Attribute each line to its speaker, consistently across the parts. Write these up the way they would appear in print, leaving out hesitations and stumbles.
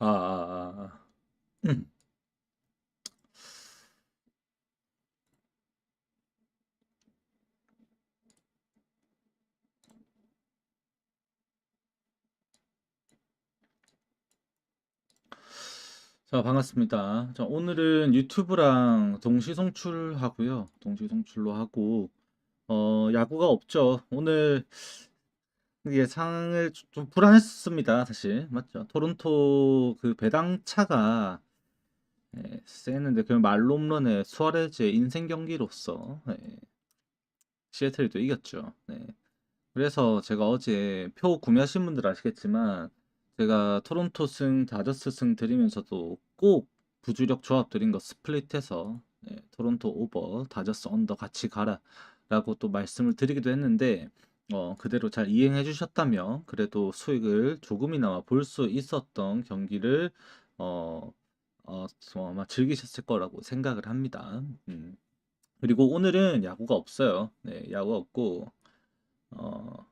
Speaker 1: 아, 아, 아. 음. 자, 반갑습니다. 자, 오늘은 유튜브랑 동시 송출하고요. 동시 송출로 하고, 야구가 없죠. 오늘 예상을 좀 불안했습니다, 사실. 맞죠? 토론토 그 배당차가 세는데, 그 말홈런의 수아레즈의 인생 경기로서 시애틀이 또 이겼죠. 네. 그래서 제가 어제 표 구매하신 분들 아시겠지만 제가 토론토 승, 다저스 승 드리면서도 꼭 부주력 조합 드린 거 스플릿해서 토론토 오버, 다저스 언더 같이 가라라고 또 말씀을 드리기도 했는데 그대로 잘 이행해 주셨다면 그래도 수익을 조금이나마 볼 수 있었던 경기를 어, 아마 즐기셨을 거라고 생각을 합니다. 그리고 오늘은 야구가 없어요. 네, 야구 없고 어,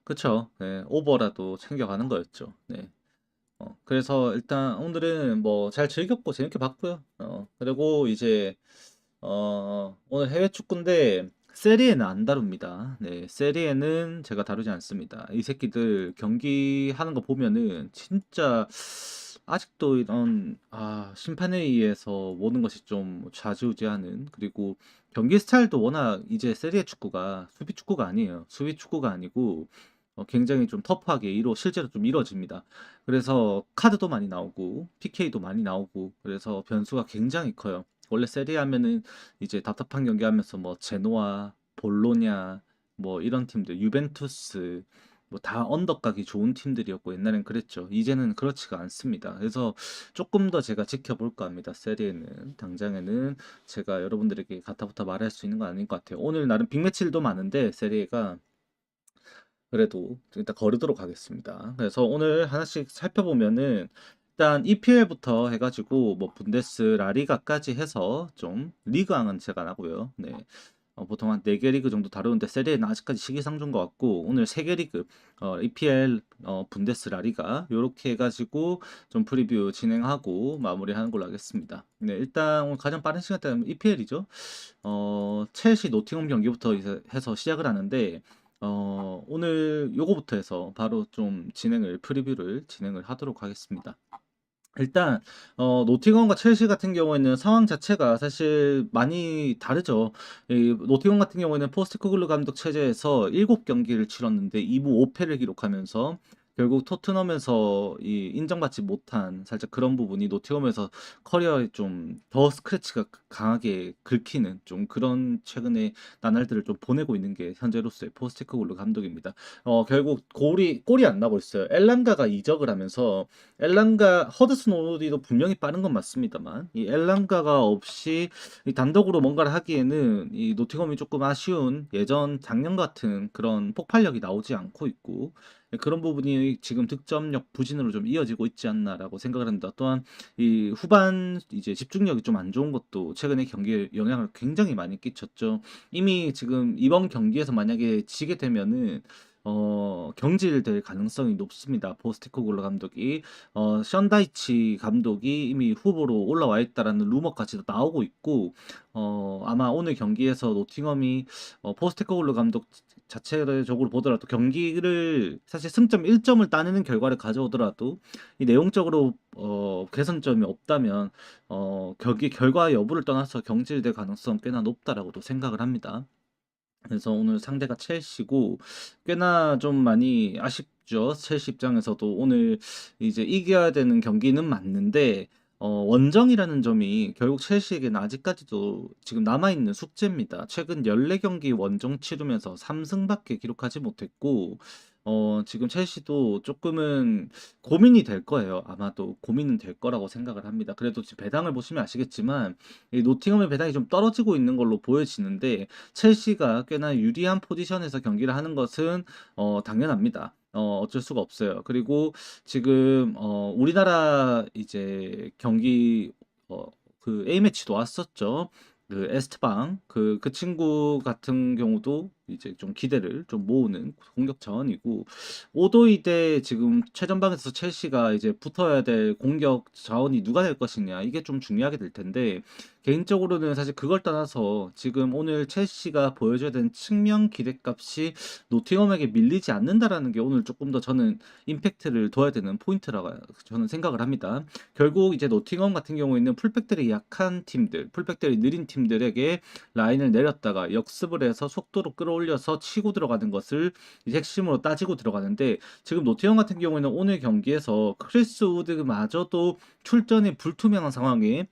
Speaker 1: 그쵸. 네, 오버라도 챙겨가는 거였죠. 네. 그래서 일단 오늘은 뭐 잘 즐겼고 재밌게 봤고요. 그리고 이제 오늘 해외 축구인데 세리에는 안 다룹니다. 네, 세리에는 제가 다루지 않습니다. 이 새끼들 경기 하는 거 보면은 진짜 아직도 이런 심판에 의해서 모든 것이 좀 좌지우지하는 그리고 경기 스타일도 워낙 이제 세리에 축구가 수비 축구가 아니에요. 수비 축구가 아니고 굉장히 좀 터프하게 실제로 좀 이루어집니다. 그래서 카드도 많이 나오고 PK도 많이 나오고 그래서 변수가 굉장히 커요. 원래 세리에 하면은 이제 답답한 경기 하면서 뭐 제노아, 볼로냐 뭐 이런 팀들, 유벤투스 뭐 다 언덕가기 좋은 팀들이었고 옛날엔 그랬죠. 이제는 그렇지가 않습니다. 그래서 조금 더 제가 지켜볼까 합니다. 세리에는 당장에는 제가 여러분들에게 가타부타 말할 수 있는 건 아닌 것 같아요. 오늘 나름 빅매치들도 많은데 세리에가 그래도 일단 거르도록 하겠습니다. 그래서 오늘 하나씩 살펴보면은 일단 EPL부터 해가지고 뭐 분데스, 라리가까지 해서 좀 리그왕은 제가 안 하고요. 네. 보통 한 4개 리그 정도 다루는데 세리에는 아직까지 시기상조인 것 같고 오늘 3개 리그 EPL, 분데스, 라리가 요렇게 해가지고 좀 프리뷰 진행하고 마무리하는 걸로 하겠습니다. 네, 일단 오늘 가장 빠른 시간 대는 EPL이죠. 첼시 노팅엄 경기부터 이제 해서 시작을 하는데 오늘 요거부터 해서 바로 좀 프리뷰를 진행을 하도록 하겠습니다. 일단 노팅엄과 첼시 같은 경우에는 상황 자체가 사실 많이 다르죠. 이 노팅엄 같은 경우에는 포스트코글루 감독 체제에서 7경기를 치렀는데 2무 5패를 기록하면서 결국 토트넘에서 이 인정받지 못한 살짝 그런 부분이 노팅엄에서 커리어에 좀 더 스크래치가 강하게 긁히는 좀 그런 최근에 나날들을 좀 보내고 있는 게 현재로서의 포스트코글루 감독입니다. 결국 골이 안 나고 있어요. 엘란가가 이적을 하면서 엘랑가 허드슨 오디도 분명히 빠른 건 맞습니다만 이 엘랑가가 없이 이 단독으로 뭔가를 하기에는 이 노팅엄이 조금 아쉬운 예전 작년 같은 그런 폭발력이 나오지 않고 있고 그런 부분이 지금 득점력 부진으로 좀 이어지고 있지 않나라고 생각을 합니다. 또한 이 후반 이제 집중력이 좀 안 좋은 것도 최근에 경기에 영향을 굉장히 많이 끼쳤죠. 이미 지금 이번 경기에서 만약에 지게 되면은 경질될 가능성이 높습니다. 포스티코글로 감독이 션다이치 감독이 이미 후보로 올라와 있다라는 루머까지도 나오고 있고 아마 오늘 경기에서 노팅엄이 포스테코글루 감독 자체적으로 보더라도 경기를 사실 승점 1점을 따내는 결과를 가져오더라도 이 내용적으로 개선점이 없다면 경기 결과 여부를 떠나서 경질될 가능성 꽤나 높다라고도 생각을 합니다. 그래서 오늘 상대가 첼시고 꽤나 좀 많이 아쉽죠. 첼시 입장에서도 오늘 이제 이겨야 되는 경기는 맞는데 원정이라는 점이 결국 첼시에게는 아직까지도 지금 남아있는 숙제입니다. 최근 14경기 원정 치르면서 3승밖에 기록하지 못했고 지금 첼시도 조금은 고민이 될 거예요. 아마도 고민은 될 거라고 생각을 합니다. 그래도 지금 배당을 보시면 아시겠지만 이 노팅엄의 배당이 좀 떨어지고 있는 걸로 보여지는데 첼시가 꽤나 유리한 포지션에서 경기를 하는 것은 당연합니다. 어쩔 수가 없어요. 그리고 지금 우리나라 이제 경기 그 A매치도 왔었죠. 그 에스트방 그 친구 같은 경우도 이제 좀 기대를 좀 모으는 공격 자원이고, 오도이 대 지금 최전방에서 첼시가 이제 붙어야 될 공격 자원이 누가 될 것이냐, 이게 좀 중요하게 될 텐데, 개인적으로는 사실 그걸 떠나서 지금 오늘 첼시가 보여줘야 되는 측면 기대값이 노팅엄에게 밀리지 않는다라는 게 오늘 조금 더 저는 임팩트를 둬야 되는 포인트라고 저는 생각을 합니다. 결국 이제 노팅엄 같은 경우에는 풀백들이 약한 팀들, 풀백들이 느린 팀들에게 라인을 내렸다가 역습을 해서 속도로 끌어올려서 치고 들어가는 것을 이제 핵심으로 따지고 들어가는데, 지금 노팅엄 같은 경우에는 오늘 경기에서 크리스 우드마저도 출전이 불투명한 상황에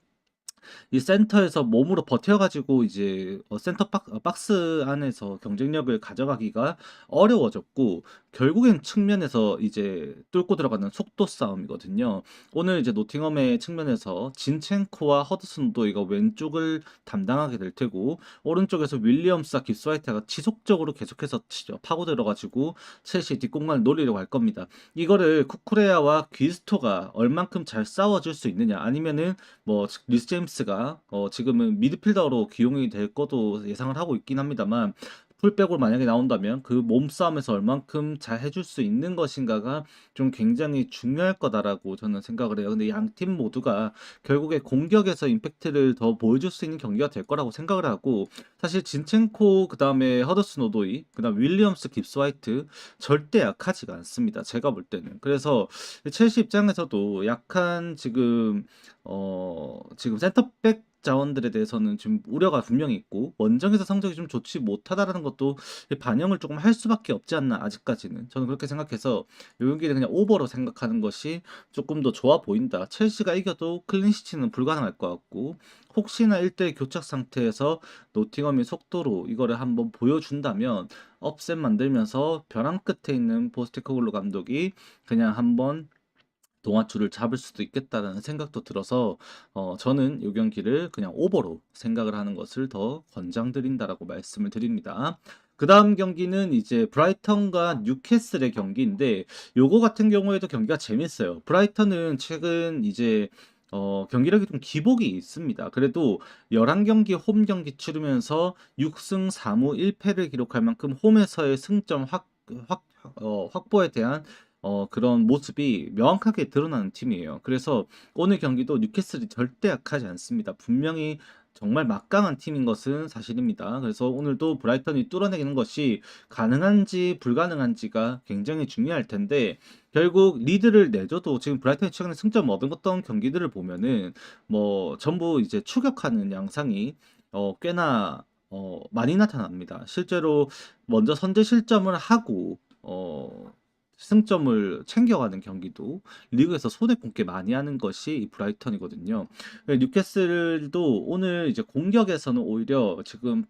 Speaker 1: 이 센터에서 몸으로 버텨가지고 이제 센터 박스 안에서 경쟁력을 가져가기가 어려워졌고, 결국엔 측면에서 이제 뚫고 들어가는 속도 싸움이거든요. 오늘 이제 노팅엄의 측면에서 진첸코와 허드슨도 이거 왼쪽을 담당하게 될 테고, 오른쪽에서 윌리엄스와 깁스화이트가 지속적으로 계속해서 파고 들어가지고 첼시 뒷공간을 노리려고 할 겁니다. 이거를 쿠쿠레야와 귀스토가 얼만큼 잘 싸워줄 수 있느냐, 아니면은 뭐 리스 제임스가 지금은 미드필더로 기용이 될 것도 예상을 하고 있긴 합니다만, 풀백으로 만약에 나온다면 그 몸싸움에서 얼만큼 잘 해줄 수 있는 것인가가 좀 굉장히 중요할 거다라고 저는 생각을 해요. 근데 양 팀 모두가 결국에 공격에서 임팩트를 더 보여줄 수 있는 경기가 될 거라고 생각을 하고, 사실 진첸코, 그 다음에 허더슨 오도이, 그 다음 윌리엄스 깁스 화이트 절대 약하지가 않습니다, 제가 볼 때는. 그래서 첼시 입장에서도 약한 지금 센터백 자원들에 대해서는 지금 우려가 분명히 있고, 원정에서 성적이 좀 좋지 못하다라는 것도 반영을 조금 할 수밖에 없지 않나, 아직까지는. 저는 그렇게 생각해서 이 경기를 그냥 오버로 생각하는 것이 조금 더 좋아 보인다. 첼시가 이겨도 클린시치는 불가능할 것 같고, 혹시나 1대1 교착 상태에서 노팅엄이 속도로 이거를 한번 보여준다면 업셋 만들면서 벼랑 끝에 있는 포스테코글루 감독이 그냥 한번 동아줄을 잡을 수도 있겠다라는 생각도 들어서 저는 이 경기를 그냥 오버로 생각을 하는 것을 더 권장드린다라고 말씀을 드립니다. 그 다음 경기는 이제 브라이턴과 뉴캐슬의 경기인데, 요거 같은 경우에도 경기가 재밌어요. 브라이턴은 최근 이제 경기력이 좀 기복이 있습니다. 그래도 11경기 홈 경기 치르면서 6승 4무 1패를 기록할 만큼 홈에서의 승점 확보에 대한 그런 모습이 명확하게 드러나는 팀이에요. 그래서 오늘 경기도 뉴캐슬이 절대 약하지 않습니다. 분명히 정말 막강한 팀인 것은 사실입니다. 그래서 오늘도 브라이턴이 뚫어내는 것이 가능한지 불가능한지가 굉장히 중요할 텐데, 결국 리드를 내줘도 지금 브라이턴이 최근에 승점 얻었던 경기들을 보면은 뭐 전부 이제 추격하는 양상이 꽤나 많이 나타납니다. 실제로 먼저 선제 실점을 하고 승점을 챙겨가는 경기도 리그에서 손해본 게 많이 하는 것이 이 브라이턴이거든요. 뉴캐슬도 오늘 이제 공격에서는 오히려 지금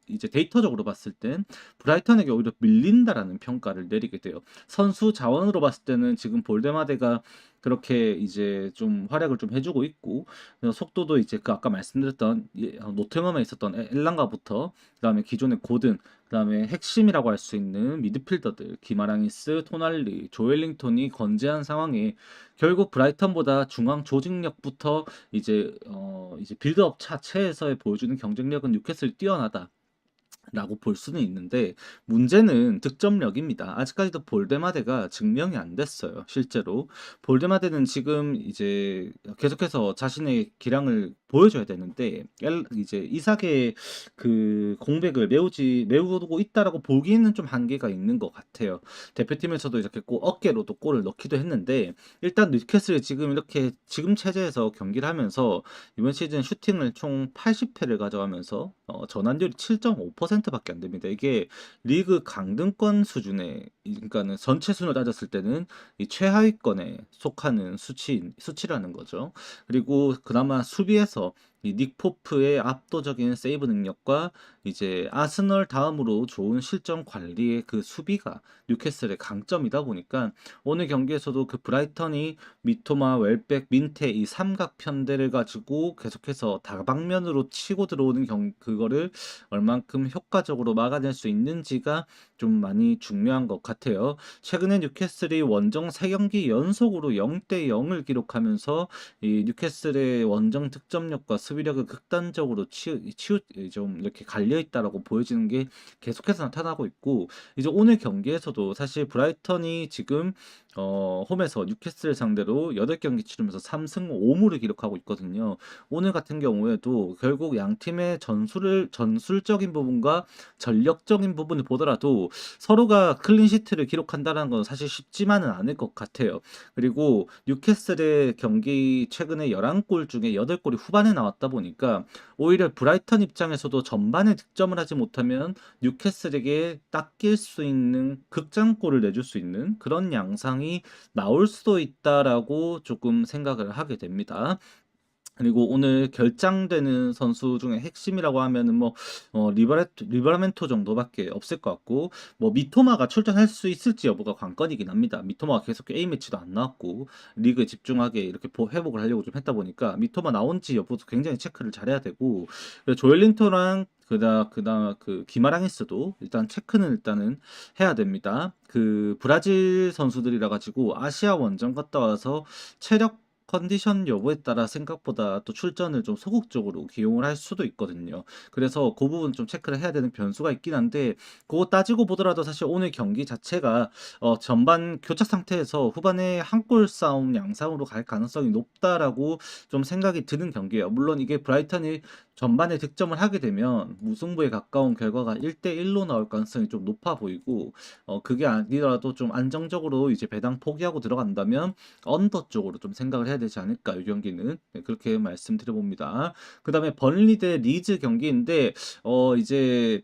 Speaker 1: 이제 데이터적으로 봤을 땐 브라이턴에게 오히려 밀린다라는 평가를 내리게 돼요. 선수 자원으로 봤을 때는 지금 볼데마데가 그렇게 이제 좀 활약을 좀 해주고 있고, 속도도 이제 그 아까 말씀드렸던 노팅엄에 있었던 엘랑가부터, 그다음에 기존의 고든, 그다음에 핵심이라고 할 수 있는 미드필더들 기마랑이스, 토날리, 조엘링턴이 건재한 상황에 결국 브라이턴보다 중앙 조직력부터 이제 빌드업 차체에서의 보여주는 경쟁력은 뉴캐슬이 뛰어나다 라고 볼 수는 있는데, 문제는 득점력입니다. 아직까지도 볼데마데가 증명이 안 됐어요. 실제로 볼데마데는 지금 이제 계속해서 자신의 기량을 보여줘야 되는데, 이제 이삭의 그 공백을 메우고 있다라고 보기에는 좀 한계가 있는 것 같아요. 대표팀에서도 이렇게 꼭 어깨로도 골을 넣기도 했는데, 일단 뉴캐슬이 지금 이렇게 지금 체제에서 경기를 하면서 이번 시즌 슈팅을 총 80회를 가져가면서 전환율이 7.5%밖에 안 됩니다. 이게 리그 강등권 수준의, 그러니까는 전체 순을 따졌을 때는 이 최하위권에 속하는 수치라는 거죠. 그리고 그나마 수비에서 이 닉 포프의 압도적인 세이브 능력과 이제 아스널 다음으로 좋은 실점 관리의 그 수비가 뉴캐슬의 강점이다 보니까, 오늘 경기에서도 그 브라이턴이 미토마, 웰백, 민테 이 삼각 편대를 가지고 계속해서 다방면으로 치고 들어오는 그거를 얼만큼 효과적으로 막아낼 수 있는지가 좀 많이 중요한 것 같아요. 최근에 뉴캐슬이 원정 3경기 연속으로 0대 0을 기록하면서 이 뉴캐슬의 원정 득점 득점력과 수비력을 극단적으로 좀 이렇게 갈려 있다라고 보여지는 게 계속해서 나타나고 있고 이제 오늘 경기에서도 사실 브라이턴이 지금 홈에서 뉴캐슬을 상대로 8경기 치르면서 3승 5무를 기록하고 있거든요. 오늘 같은 경우에도 결국 양 팀의 전술적인 부분과 전력적인 부분을 보더라도 서로가 클린시트를 기록한다는 건 사실 쉽지만은 않을 것 같아요. 그리고 뉴캐슬의 경기 최근에 11골 중에 8골이 후반에 나왔다 보니까 오히려 브라이턴 입장에서도 전반에 득점을 하지 못하면 뉴캐슬에게 닦일 수 있는 극장골을 내줄 수 있는 그런 양상이 나올 수도 있다라고 조금 생각을 하게 됩니다. 그리고 오늘 결장되는 선수 중에 핵심이라고 하면은 뭐 리버라멘토 정도밖에 없을 것 같고 뭐 미토마가 출전할 수 있을지 여부가 관건이긴 합니다. 미토마가 계속 A 매치도 안 나왔고 리그에 집중하게 이렇게 회복을 하려고 좀 했다 보니까 미토마 나온지 여부도 굉장히 체크를 잘해야 되고 조엘린토랑 그다음 그 기마랑이스도 일단 체크는 일단은 해야 됩니다. 그 브라질 선수들이라 가지고 아시아 원정 갔다 와서 체력 컨디션 여부에 따라 생각보다 또 출전을 좀 소극적으로 기용을 할 수도 있거든요. 그래서 그 부분 좀 체크를 해야 되는 변수가 있긴 한데 그거 따지고 보더라도 사실 오늘 경기 자체가 전반 교착 상태에서 후반에 한 골 싸움 양상으로 갈 가능성이 높다라고 좀 생각이 드는 경기예요. 물론 이게 브라이턴이 전반에 득점을 하게 되면 무승부에 가까운 결과가 1대1로 나올 가능성이 좀 높아 보이고 그게 아니더라도 좀 안정적으로 이제 배당 포기하고 들어간다면 언더 쪽으로 좀 생각을 해야 되지 않을까 이 경기는 네, 그렇게 말씀드려 봅니다. 그다음에 번리 대 리즈 경기인데 이제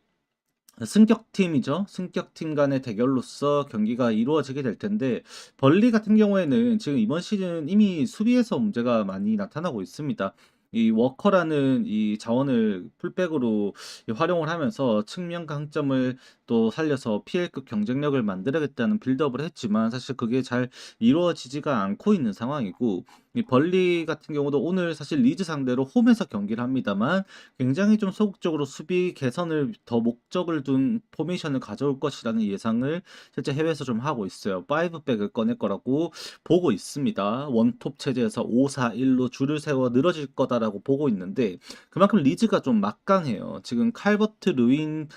Speaker 1: 승격팀이죠. 승격팀 간의 대결로서 경기가 이루어지게 될 텐데 벌리 같은 경우에는 지금 이번 시즌 이미 수비에서 문제가 많이 나타나고 있습니다. 이 워커라는 이 자원을 풀백으로 활용을 하면서 측면 강점을 또 살려서 PL급 경쟁력을 만들어야겠다는 빌드업을 했지만 사실 그게 잘 이루어지지가 않고 있는 상황이고 이 벌리 같은 경우도 오늘 사실 리즈 상대로 홈에서 경기를 합니다만 굉장히 좀 소극적으로 수비 개선을 더 목적을 둔 포메이션을 가져올 것이라는 예상을 실제 해외에서 좀 하고 있어요. 5백을 꺼낼 거라고 보고 있습니다. 원톱 체제에서 5-4-1로 줄을 세워 늘어질 거다라고 보고 있는데 그만큼 리즈가 좀 막강해요. 지금 칼버트 루인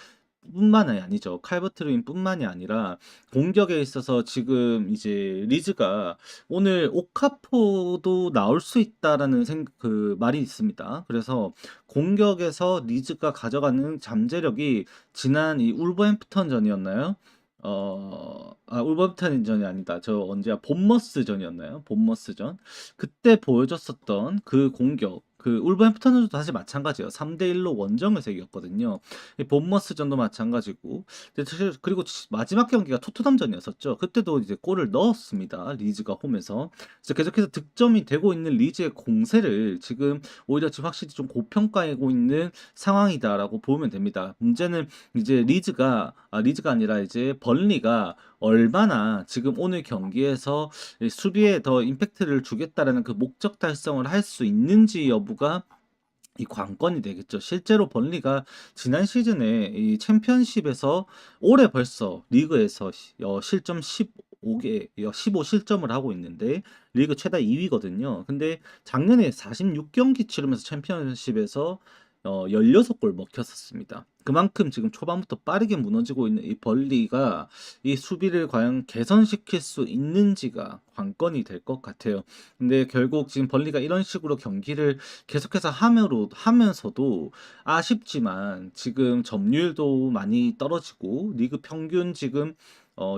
Speaker 1: 뿐만이 아니죠. 칼버트 루인뿐만이 아니라 공격에 있어서 지금 이제 리즈가 오늘 오카포도 나올 수 있다라는 그 말이 있습니다. 그래서 공격에서 리즈가 가져가는 잠재력이 지난 이 울버햄프턴전이었나요? 울버햄프턴전이 아니다. 저 언제야? 본머스전이었나요? 본머스전. 그때 보여줬었던 그 공격. 그 울버햄프턴전도 사실 마찬가지예요. 3대1로 원정에서 이겼거든요. 이 본머스전도 마찬가지고. 근데 사실 그리고 마지막 경기가 토트넘전이었었죠. 그때도 이제 골을 넣었습니다. 리즈가 홈에서. 그래서 계속해서 득점이 되고 있는 리즈의 공세를 지금 오히려 지금 확실히 좀 고평가하고 있는 상황이다라고 보면 됩니다. 문제는 이제 리즈가 아니라 이제 번리가 얼마나 지금 오늘 경기에서 이 수비에 더 임팩트를 주겠다라는 그 목적 달성을 할 수 있는지 여부가 이 관건이 되겠죠. 실제로 번리가 지난 시즌에 이 챔피언십에서 올해 벌써 리그에서 실점 15개, 15 실점을 하고 있는데 리그 최다 2위거든요. 근데 작년에 46경기 치르면서 챔피언십에서 16골 먹혔었습니다. 그만큼 지금 초반부터 빠르게 무너지고 있는 이 벌리가 이 수비를 과연 개선시킬 수 있는지가 관건이 될 것 같아요. 근데 결국 지금 벌리가 이런 식으로 경기를 계속해서 하면서도 아쉽지만 지금 점유율도 많이 떨어지고 리그 평균 지금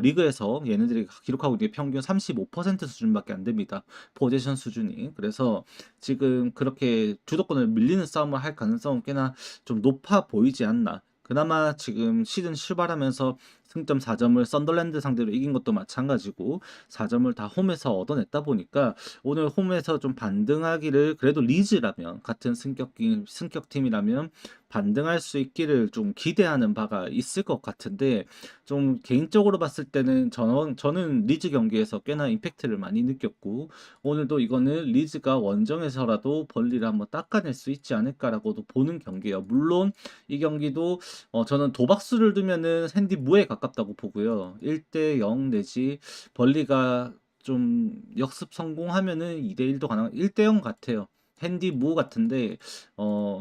Speaker 1: 리그에서 얘네들이 기록하고 있는 게 평균 35% 수준밖에 안 됩니다. 포지션 수준이. 그래서 지금 그렇게 주도권을 밀리는 싸움을 할 가능성은 꽤나 좀 높아 보이지 않나. 그나마 지금 시즌 출발하면서 승점 4점을 썬더랜드 상대로 이긴 것도 마찬가지고 4점을 다 홈에서 얻어냈다 보니까 오늘 홈에서 좀 반등하기를 그래도 리즈라면 같은 승격팀이라면 반등할 수 있기를 좀 기대하는 바가 있을 것 같은데 좀 개인적으로 봤을 때는 저는 리즈 경기에서 꽤나 임팩트를 많이 느꼈고 오늘도 이거는 리즈가 원정에서라도 벌리를 한번 닦아낼 수 있지 않을까라고도 보는 경기예요. 물론 이 경기도 저는 도박수를 두면은 샌디 무에 가깝다고 보고요. 1대0 내지 벌리가 좀 역습 성공하면은 2대1도 가능 1대0 같아요. 핸디무 같은데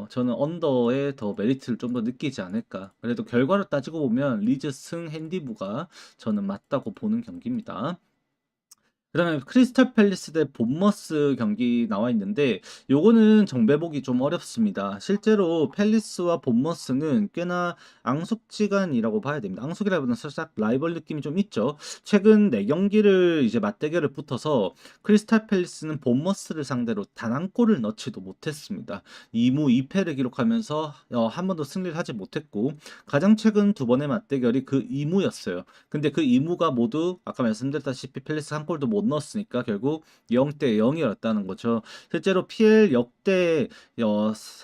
Speaker 1: 저는 언더에 더 메리트를 좀 더 느끼지 않을까. 그래도 결과를 따지고 보면 리즈 승 핸디무가 저는 맞다고 보는 경기입니다. 그다음에 크리스탈 팰리스 대 본머스 경기 나와 있는데 요거는 정배보기 좀 어렵습니다. 실제로 팰리스와 본머스는 꽤나 앙숙지간이라고 봐야 됩니다. 앙숙이라기보다는 살짝 라이벌 느낌이 좀 있죠. 최근 4경기를 이제 맞대결을 붙어서 크리스탈 팰리스는 본머스를 상대로 단 한 골을 넣지도 못했습니다. 2무 2패를 기록하면서 한 번도 승리를 하지 못했고 가장 최근 두 번의 맞대결이 그 2무였어요. 근데 그 2무가 모두 아까 말씀드렸다시피 팰리스 한 골도 못 넣었으니까 결국 0대 0이었다는 거죠. 실제로 PL 역대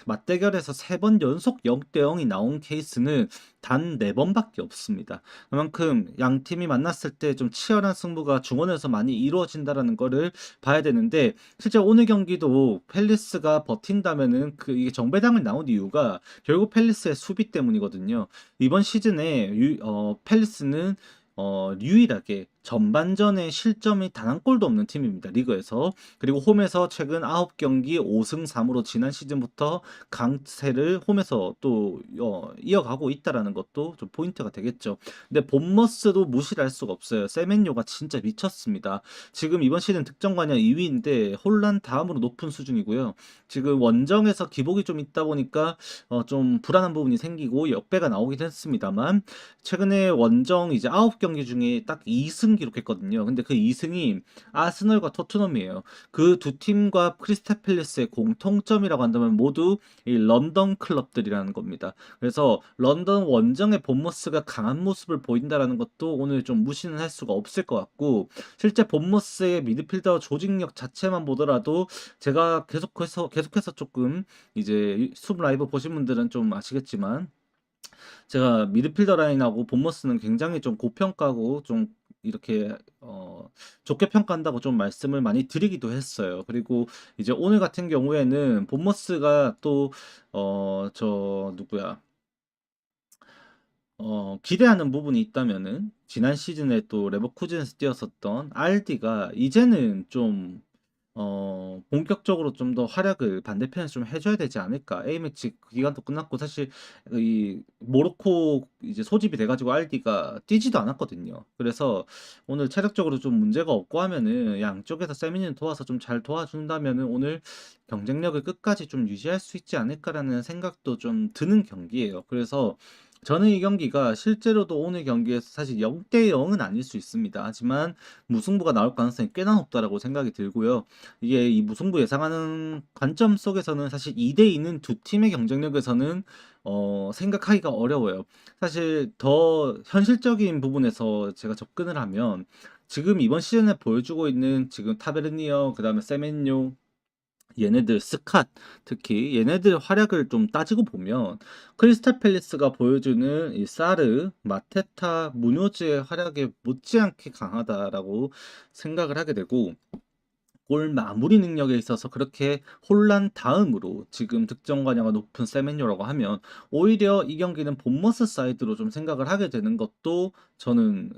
Speaker 1: 맞대결에서 3번 연속 0대 0이 나온 케이스는 단 4번밖에 없습니다. 그만큼 양 팀이 만났을 때 좀 치열한 승부가 중원에서 많이 이루어진다라는 거를 봐야 되는데 실제 오늘 경기도 팰리스가 버틴다면은 이게 정배당을 나온 이유가 결국 팰리스의 수비 때문이거든요. 이번 시즌에 팰리스는 유일하게 전반전에 실점이 단 한 골도 없는 팀입니다. 리그에서. 그리고 홈에서 최근 9경기 5승 3무로 지난 시즌부터 강세를 홈에서 또 이어가고 있다라는 것도 좀 포인트가 되겠죠. 근데 본머스도 무시를 할 수가 없어요. 세멘요가 진짜 미쳤습니다. 지금 이번 시즌 득점관이 2위인데 홀란 다음으로 높은 수준이고요. 지금 원정에서 기복이 좀 있다 보니까 좀 불안한 부분이 생기고 역배가 나오긴 했습니다만 최근에 원정 이제 9경기 중에 딱 2승 기록했거든요. 근데 그 2승이 아스널과 토트넘이에요. 그 두 팀과 크리스탈 팰리스의 공통점이라고 한다면 모두 이 런던 클럽들이라는 겁니다. 그래서 런던 원정의 본머스가 강한 모습을 보인다라는 것도 오늘 좀 무시는 할 수가 없을 것 같고 실제 본머스의 미드필더 조직력 자체만 보더라도 제가 계속해서 조금 이제 숲 라이브 보신 분들은 좀 아시겠지만 제가 미드필더 라인하고 본머스는 굉장히 좀 고평가고 좀 이렇게 좋게 평가한다고 좀 말씀을 많이 드리기도 했어요. 그리고 이제 오늘 같은 경우에는 본머스가 또 저 누구야? 기대하는 부분이 있다면은 지난 시즌에 또 레버쿠젠에서 뛰었었던 알디가 이제는 좀 본격적으로 좀 더 활약을 반대편에서 좀 해줘야 되지 않을까. A매치 기간도 끝났고 사실 이 모로코 이제 소집이 돼가지고 알디가 뛰지도 않았거든요. 그래서 오늘 체력적으로 좀 문제가 없고 하면은 양쪽에서 세미니를 도와서 좀 잘 도와준다면은 오늘 경쟁력을 끝까지 좀 유지할 수 있지 않을까라는 생각도 좀 드는 경기예요. 그래서 저는 이 경기가 실제로도 오늘 경기에서 사실 0대 0은 아닐 수 있습니다. 하지만 무승부가 나올 가능성이 꽤나 높다라고 생각이 들고요. 이게 이 무승부 예상하는 관점 속에서는 사실 2대 2는 두 팀의 경쟁력에서는 생각하기가 어려워요. 사실 더 현실적인 부분에서 제가 접근을 하면 지금 이번 시즌에 보여주고 있는 지금 타베르니어 그다음에 세멘요 얘네들 스캇 특히 얘네들 활약을 좀 따지고 보면 크리스탈 팰리스가 보여주는 이 사르, 마테타, 무뇨즈의 활약에 못지않게 강하다라고 생각을 하게 되고 골 마무리 능력에 있어서 그렇게 혼란 다음으로 지금 득점 관여가 높은 세멘요라고 하면 오히려 이 경기는 본머스 사이드로 좀 생각을 하게 되는 것도 저는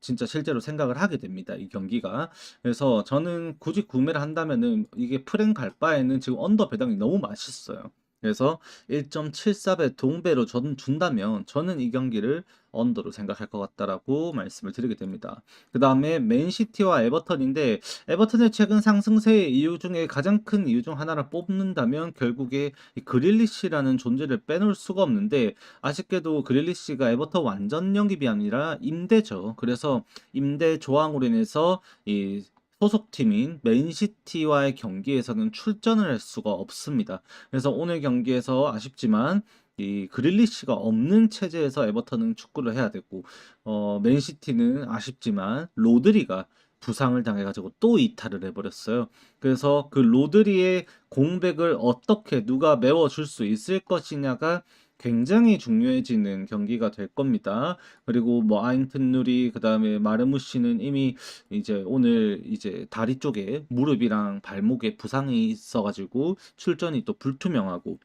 Speaker 1: 진짜 실제로 생각을 하게 됩니다. 이 경기가. 그래서 저는 굳이 구매를 한다면은 이게 프랭 갈 바에는 지금 언더 배당이 너무 맛있어요. 그래서 1.74배 동배로 준다면 저는 이 경기를 언더로 생각할 것 같다라고 말씀을 드리게 됩니다. 그 다음에 맨시티와 에버턴인데 에버턴의 최근 상승세의 이유 중에 가장 큰 이유 중 하나를 뽑는다면 결국에 이 그릴리시라는 존재를 빼놓을 수가 없는데 아쉽게도 그릴리시가 에버턴 완전 영입이 아니라 임대죠. 그래서 임대 조항으로 인해서 이 소속팀인 맨시티와의 경기에서는 출전을 할 수가 없습니다. 그래서 오늘 경기에서 아쉽지만 이 그릴리시가 없는 체제에서 에버턴은 축구를 해야 되고 맨시티는 아쉽지만 로드리가 부상을 당해가지고 또 이탈을 해버렸어요. 그래서 그 로드리의 공백을 어떻게 누가 메워줄 수 있을 것이냐가 굉장히 중요해지는 경기가 될 겁니다. 그리고 뭐 아인튼 누리 그다음에 마르무시는 이미 이제 오늘 이제 다리 쪽에 무릎이랑 발목에 부상이 있어가지고 출전이 또 불투명하고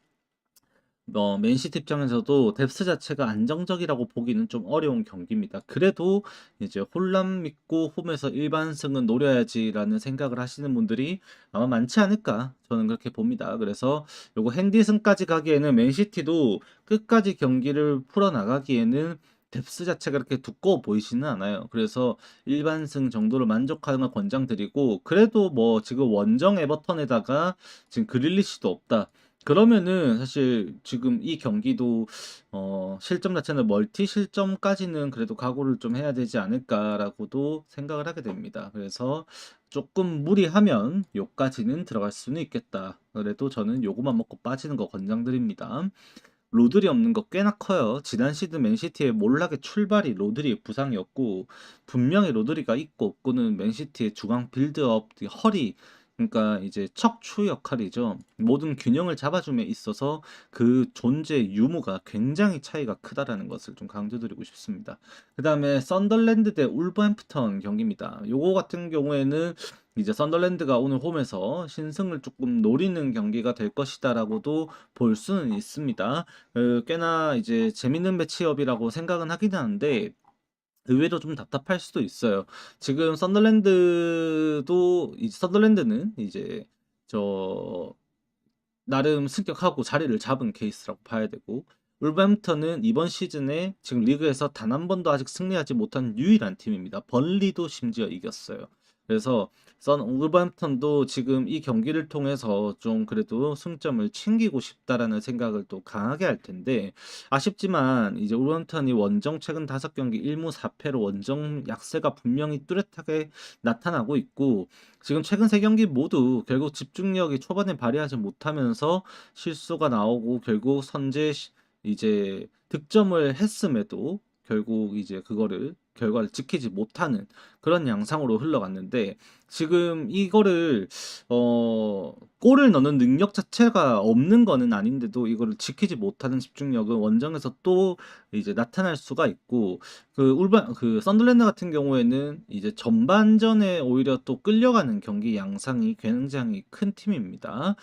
Speaker 1: 맨시티 입장에서도 뎁스 자체가 안정적이라고 보기는 좀 어려운 경기입니다. 그래도 이제 혼란 믿고 홈에서 일반승은 노려야지라는 생각을 하시는 분들이 아마 많지 않을까 저는 그렇게 봅니다. 그래서 요거 핸디승까지 가기에는 맨시티도 끝까지 경기를 풀어나가기에는 뎁스 자체가 그렇게 두꺼워 보이지는 않아요. 그래서 일반승 정도로 만족하는 걸 권장드리고, 그래도 뭐 지금 원정 에버턴에다가 지금 그릴리시도 없다. 그러면은 사실 지금 이 경기도 실점 자체는 멀티 실점까지는 그래도 각오를 좀 해야 되지 않을까라고도 생각을 하게 됩니다. 그래서 조금 무리하면 요까지는 들어갈 수는 있겠다. 그래도 저는 요거만 먹고 빠지는 거 권장드립니다. 로드리 없는 거 꽤나 커요. 지난 시즌 맨시티의 몰락의 출발이 로드리의 부상이었고, 분명히 로드리가 있고 없고는 맨시티의 중앙 빌드업, 허리, 그러니까 이제 척추 역할이죠. 모든 균형을 잡아줌에 있어서 그 존재 유무가 굉장히 차이가 크다라는 것을 좀 강조드리고 싶습니다. 그 다음에 썬덜랜드 대 울버햄프턴 경기입니다. 요거 같은 경우에는 이제 썬덜랜드가 오늘 홈에서 신승을 조금 노리는 경기가 될 것이다라고도 볼 수는 있습니다. 꽤나 이제 재밌는 매치업이라고 생각은 하긴 하는데 의외로 좀 답답할 수도 있어요. 지금 썬덜랜드는 이제 저 나름 승격하고 자리를 잡은 케이스라고 봐야 되고, 울버햄птон은 이번 시즌에 지금 리그에서 단 한 번도 아직 승리하지 못한 유일한 팀입니다. 번리도 심지어 이겼어요. 그래서 울버햄튼도 지금 이 경기를 통해서 좀 그래도 승점을 챙기고 싶다라는 생각을 또 강하게 할 텐데, 아쉽지만 이제 울버햄튼이 원정 최근 5경기 1무 4패로 원정 약세가 분명히 뚜렷하게 나타나고 있고, 지금 최근 3경기 모두 결국 집중력이 초반에 발휘하지 못하면서 실수가 나오고 결국 이제 득점을 했음에도 결국 이제 그거를 결과를 지키지 못하는 그런 양상으로 흘러갔는데, 지금 이거를 골을 넣는 능력 자체가 없는 거는 아닌데도 이거를 지키지 못하는 집중력은 원정에서 또 이제 나타날 수가 있고, 그 썬더랜드 같은 경우에는 이제 전반전에 오히려 또 끌려가는 경기 양상이 굉장히 큰 팀입니다.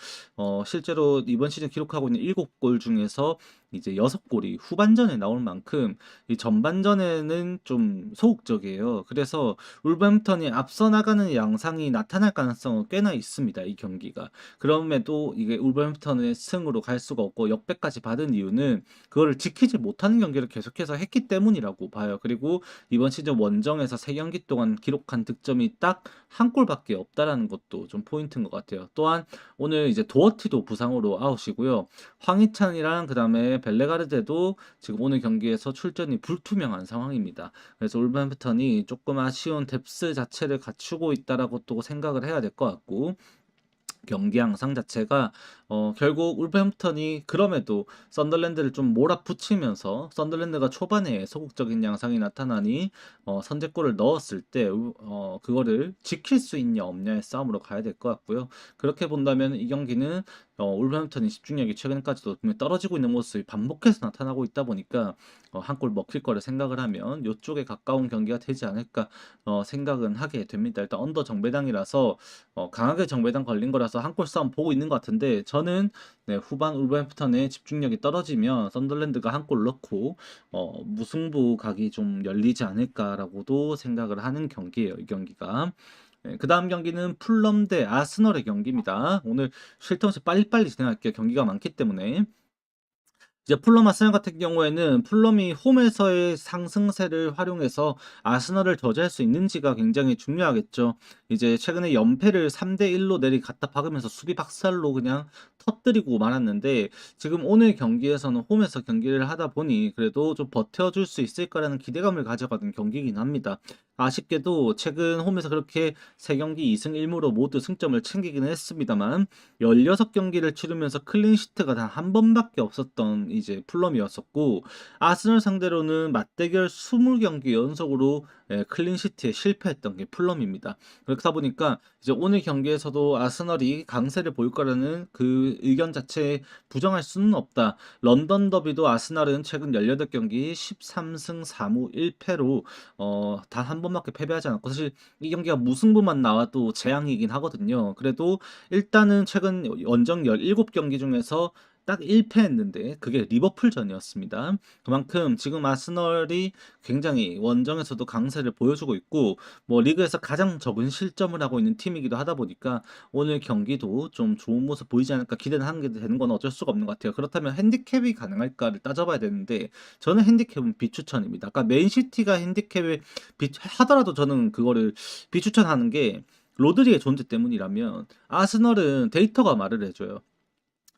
Speaker 1: 실제로 이번 시즌 기록하고 있는 7골 중에서 이제 6골이 후반전에 나올 만큼 이 전반전에는 좀 소극적이에요. 그래서 울버햄턴이 앞서 나가는 양상이 나타날 가능성은 꽤나 있습니다. 이 경기가. 그럼에도 이게 울버햄턴의 승으로 갈 수가 없고 역배까지 받은 이유는 그거를 지키지 못하는 경기를 계속해서 했기 때문이라고 봐요. 그리고 이번 시즌 원정에서 3경기 동안 기록한 득점이 딱 한 골밖에 없다라는 것도 좀 포인트인 것 같아요. 또한 오늘 이제 도어티도 부상으로 아웃이고요. 황희찬이랑 그다음에 벨레가르데도 지금 오늘 경기에서 출전이 불투명한 상황입니다. 그래서 울버햄프턴이 조금 아쉬운 뎁스 자체를 갖추고 있다라고 또 생각을 해야 될 것 같고, 경기 양상 자체가 결국 울버햄프턴이 그럼에도 썬더랜드를 좀 몰아붙이면서 썬더랜드가 초반에 소극적인 양상이 나타나니 선제골을 넣었을 때 그거를 지킬 수 있냐 없냐의 싸움으로 가야 될 것 같고요. 그렇게 본다면 이 경기는 울버햄프턴이 집중력이 최근까지도 분명히 떨어지고 있는 모습이 반복해서 나타나고 있다 보니까 한 골 먹힐 거를 생각을 하면 이쪽에 가까운 경기가 되지 않을까 생각은 하게 됩니다. 일단 언더 정배당이라서 강하게 정배당 걸린 거라서 한 골 싸움 보고 있는 것 같은데, 저는 네, 후반 울버햄프턴의 집중력이 떨어지면 썬더랜드가 한 골 넣고 무승부 각이 좀 열리지 않을까라고도 생각을 하는 경기예요, 이 경기가. 네, 그 다음 경기는 풀럼 대 아스널의 경기입니다. 오늘 쉴 틈 없이 빨리빨리 진행할게요. 경기가 많기 때문에. 이제 풀럼 아스널 같은 경우에는 풀럼이 홈에서의 상승세를 활용해서 아스널을 저지할 수 있는지가 굉장히 중요하겠죠. 이제 최근에 연패를 3대 1로 내리 갖다 박으면서 수비 박살로 그냥 터뜨리고 말았는데, 지금 오늘 경기에서는 홈에서 경기를 하다 보니 그래도 좀 버텨줄 수 있을 거라는 기대감을 가져가는 경기이긴 합니다. 아쉽게도 최근 홈에서 그렇게 3경기 2승 1무로 모두 승점을 챙기기는 했습니다만, 16경기를 치르면서 클린시트가 단 한 번밖에 없었던 이제 풀럼이었었고, 아스널 상대로는 맞대결 20경기 연속으로 클린시트에 실패했던 게 풀럼입니다. 그렇다 보니까 이제 오늘 경기에서도 아스널이 강세를 보일 거라는 그 의견 자체에 부정할 수는 없다. 런던 더비도 아스널은 최근 18경기 13승 4무 1패로 단 한 번밖에 패배하지 않았고, 사실 이 경기가 무승부만 나와도 재앙이긴 하거든요. 그래도 일단은 최근 원정 17경기 중에서 딱 1패 했는데 그게 리버풀전이었습니다. 그만큼 지금 아스널이 굉장히 원정에서도 강세를 보여주고 있고 뭐 리그에서 가장 적은 실점을 하고 있는 팀이기도 하다 보니까 오늘 경기도 좀 좋은 모습 보이지 않을까 기대는 하는 게 되는 건 어쩔 수가 없는 것 같아요. 그렇다면 핸디캡이 가능할까를 따져봐야 되는데 저는 핸디캡은 비추천입니다. 아까 맨시티가 핸디캡을 하더라도 저는 그거를 비추천하는 게 로드리의 존재 때문이라면 아스널은 데이터가 말을 해줘요.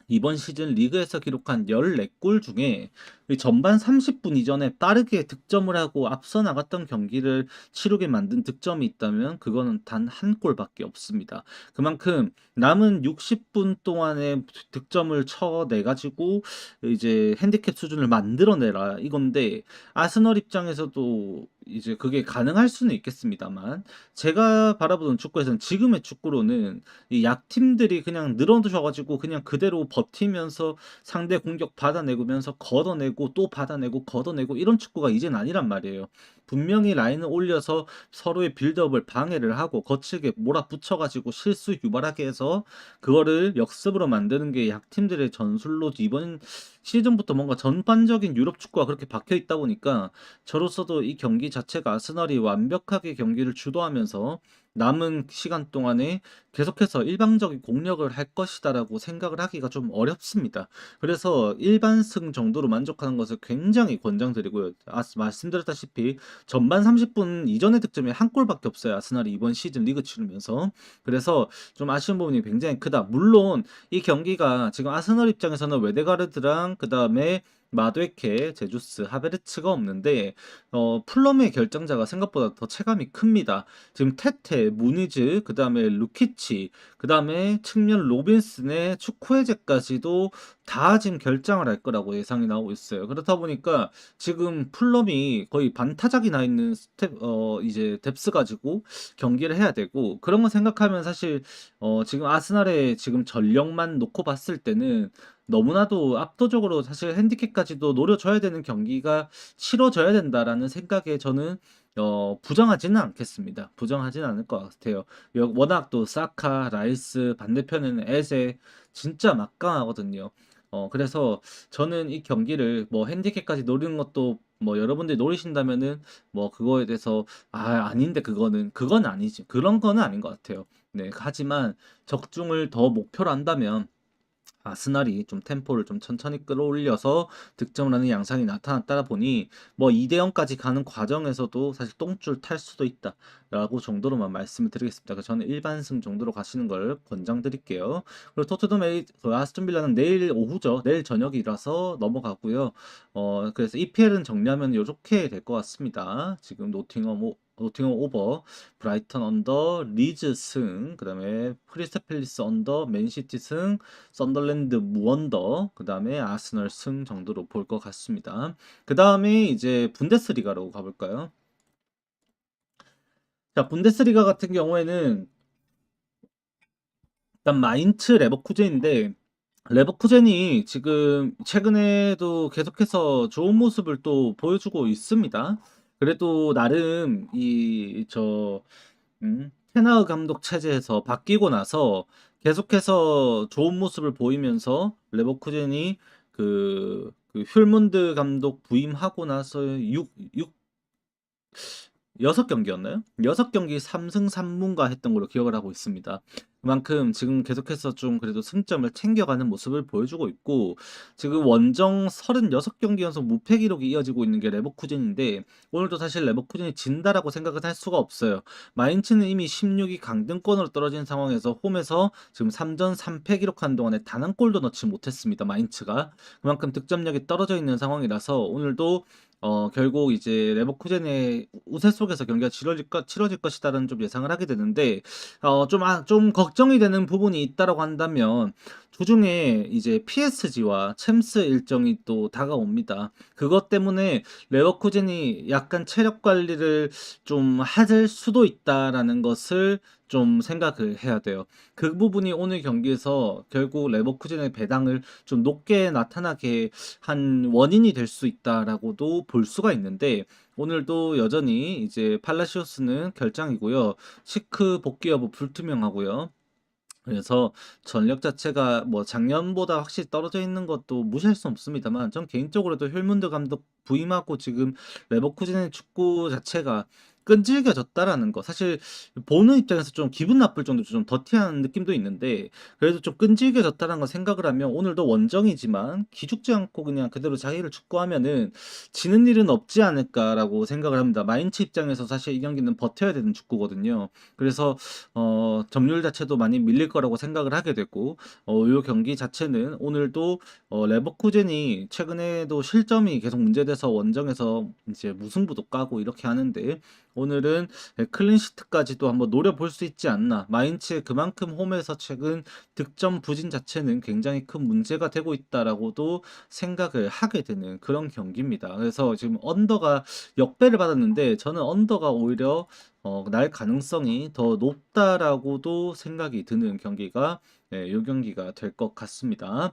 Speaker 1: 이번 시즌 리그에서 기록한 14골 중에 이 전반 30분 이전에 빠르게 득점을 하고 앞서 나갔던 경기를 치르게 만든 득점이 있다면 그거는 단 한 골밖에 없습니다. 그만큼 남은 60분 동안에 득점을 쳐내 가지고 이제 핸디캡 수준을 만들어내라 이건데 아스널 입장에서도 이제 그게 가능할 수는 있겠습니다만 제가 바라보는 축구에서는 지금의 축구로는 이 약팀들이 그냥 늘어져가지고 그냥 그대로 버티면서 상대 공격 받아내면서 걷어내고 또 받아내고 걷어내고 이런 축구가 이젠 아니란 말이에요. 분명히 라인을 올려서 서로의 빌드업을 방해를 하고 거칠게 몰아붙여가지고 실수 유발하게 해서 그거를 역습으로 만드는 게 약팀들의 전술로 이번 시즌부터 뭔가 전반적인 유럽 축구가 그렇게 박혀 있다 보니까 저로서도 이 경기 자체가 아스널이 완벽하게 경기를 주도하면서 남은 시간 동안에 계속해서 일방적인 공격을 할 것이다라고 생각을 하기가 좀 어렵습니다. 그래서 일반승 정도로 만족하는 것을 굉장히 권장드리고요. 말씀드렸다시피 전반 30분 이전의 득점이 한 골밖에 없어요. 아스날이 이번 시즌 리그 치르면서. 그래서 좀 아쉬운 부분이 굉장히 크다. 물론 이 경기가 지금 아스널 입장에서는 웨데가르드랑 그다음에 마두에케, 제주스, 하베르츠가 없는데 풀럼의 결정자가 생각보다 더 체감이 큽니다. 지금 테테, 무니즈, 그 다음에 루키치, 그 다음에 측면 로빈슨의 축구해제까지도 다 지금 결정을 할 거라고 예상이 나오고 있어요. 그렇다 보니까 지금 풀럼이 거의 반타작이 나 있는 이제 뎁스 가지고 경기를 해야 되고 그런 거 생각하면 사실 지금 아스날의 지금 전력만 놓고 봤을 때는 너무나도 압도적으로 사실 핸디캡까지도 노려줘야 되는 경기가 치러져야 된다라는 생각에 저는 부정하지는 않겠습니다. 부정하지는 않을 것 같아요. 워낙 또 사카, 라이스, 반대편에는 에제 진짜 막강하거든요. 그래서 저는 이 경기를 뭐 핸디캡까지 노리는 것도 뭐 여러분들이 노리신다면은 뭐 그거에 대해서 아닌데 그건 아니지. 그런 거는 아닌 것 같아요. 네, 하지만 적중을 더 목표로 한다면 아스날이 좀 템포를 좀 천천히 끌어올려서 득점을 하는 양상이 나타났다 보니 뭐 2대 0까지 가는 과정에서도 사실 똥줄 탈 수도 있다라고 정도로만 말씀을 드리겠습니다. 그래서 저는 일반승 정도로 가시는 걸 권장드릴게요. 그리고 아스톤 빌라는 내일 오후죠. 내일 저녁이라서 넘어가고요. 그래서 EPL은 정리하면 이렇게 될 것 같습니다. 지금 노팅엄 오버, 브라이턴 언더, 리즈 승, 그다음에 크리스탈 팰리스 언더, 맨시티 승, 썬더랜드 무언더, 그 다음에 아스널 승 정도로 볼 것 같습니다. 그 다음에 이제 분데스리가로 가볼까요? 자, 분데스리가 같은 경우에는 일단 마인츠 레버쿠젠인데 레버쿠젠이 지금 최근에도 계속해서 좋은 모습을 또 보여주고 있습니다. 그래도 나름 테나우 감독 체제에서 바뀌고 나서 계속해서 좋은 모습을 보이면서 레버쿠젠이 그 휠문드 감독 부임하고 나서 6경기였나요? 6경기 3승 3무인가 했던 걸로 기억을 하고 있습니다. 그만큼 지금 계속해서 좀 그래도 승점을 챙겨가는 모습을 보여주고 있고 지금 원정 36경기 연속 무패 기록이 이어지고 있는 게 레버쿠젠인데 오늘도 사실 레버쿠젠이 진다라고 생각을 할 수가 없어요. 마인츠는 이미 16위 강등권으로 떨어진 상황에서 홈에서 지금 3전 3패 기록한 동안에 단 한 골도 넣지 못했습니다. 마인츠가. 그만큼 득점력이 떨어져 있는 상황이라서 오늘도 결국 이제 레버쿠젠의 우세 속에서 경기가 치러질 것이다라는 좀 예상을 하게 되는데, 좀 걱정이 되는 부분이 있다라고 한다면, 주중에 이제 PSG와 챔스 일정이 또 다가옵니다. 그것 때문에 레버쿠젠이 약간 체력 관리를 좀 하실 수도 있다라는 것을 좀 생각을 해야 돼요. 그 부분이 오늘 경기에서 결국 레버쿠젠의 배당을 좀 높게 나타나게 한 원인이 될 수 있다라고도 볼 수가 있는데 오늘도 여전히 이제 팔라시오스는 결장이고요. 시크 복귀 여부 불투명하고요. 그래서 전력 자체가 뭐 작년보다 확실히 떨어져 있는 것도 무시할 수 없습니다만 전 개인적으로도 힐문드 감독 부임하고 지금 레버쿠젠의 축구 자체가 끈질겨졌다라는 거 사실 보는 입장에서 좀 기분 나쁠 정도로 좀 더티한 느낌도 있는데 그래도 좀 끈질겨졌다는 거 생각을 하면 오늘도 원정이지만 기죽지 않고 그냥 그대로 자기를 축구하면은 지는 일은 없지 않을까라고 생각을 합니다. 마인츠 입장에서 사실 이 경기는 버텨야 되는 축구거든요. 그래서 점유율 자체도 많이 밀릴 거라고 생각을 하게 됐고 요 경기 자체는 오늘도 레버쿠젠이 최근에도 실점이 계속 문제돼서 원정에서 이제 무승부도 까고 이렇게 하는데 오늘은 클린시트까지도 한번 노려볼 수 있지 않나. 마인츠의 그만큼 홈에서 최근 득점 부진 자체는 굉장히 큰 문제가 되고 있다라고도 생각을 하게 되는 그런 경기입니다. 그래서 지금 언더가 역배를 받았는데 저는 언더가 오히려 날 가능성이 더 높다라고도 생각이 드는 경기가 요 경기가 될 것 같습니다.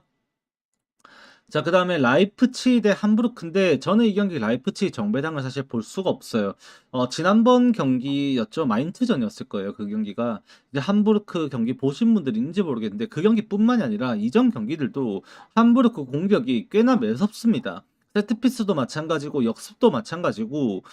Speaker 1: 자, 그다음에 라이프치히 대 함부르크인데 저는 이 경기 라이프치히 정배당을 사실 볼 수가 없어요. 지난번 경기였죠. 마인츠전이었을 거예요. 그 경기가. 이제 함부르크 경기 보신 분들이 있는지 모르겠는데 그 경기뿐만이 아니라 이전 경기들도 함부르크 공격이 꽤나 매섭습니다. 세트피스도 마찬가지고 역습도 마찬가지고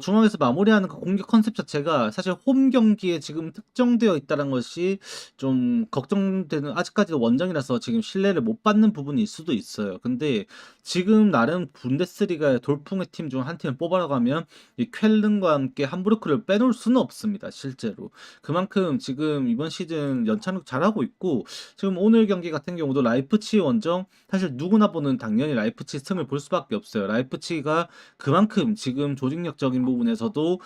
Speaker 1: 중앙에서 마무리하는 그 공격 컨셉 자체가 사실 홈 경기에 지금 특정되어 있다는 것이 좀 걱정되는 아직까지도 원정이라서 지금 신뢰를 못 받는 부분일 수도 있어요. 근데 지금 나름 분데스리가의 돌풍의 팀 중 한 팀을 뽑아라고 하면 이 쾰른과 함께 함부르크를 빼놓을 수는 없습니다. 실제로. 그만큼 지금 이번 시즌 연착륙 잘하고 있고 지금 오늘 경기 같은 경우도 라이프치히 원정 사실 누구나 보는 당연히 라이프치히 승을 볼 수밖에 없어요. 라이프치히가 그만큼 지금 조직력적인 부분에서도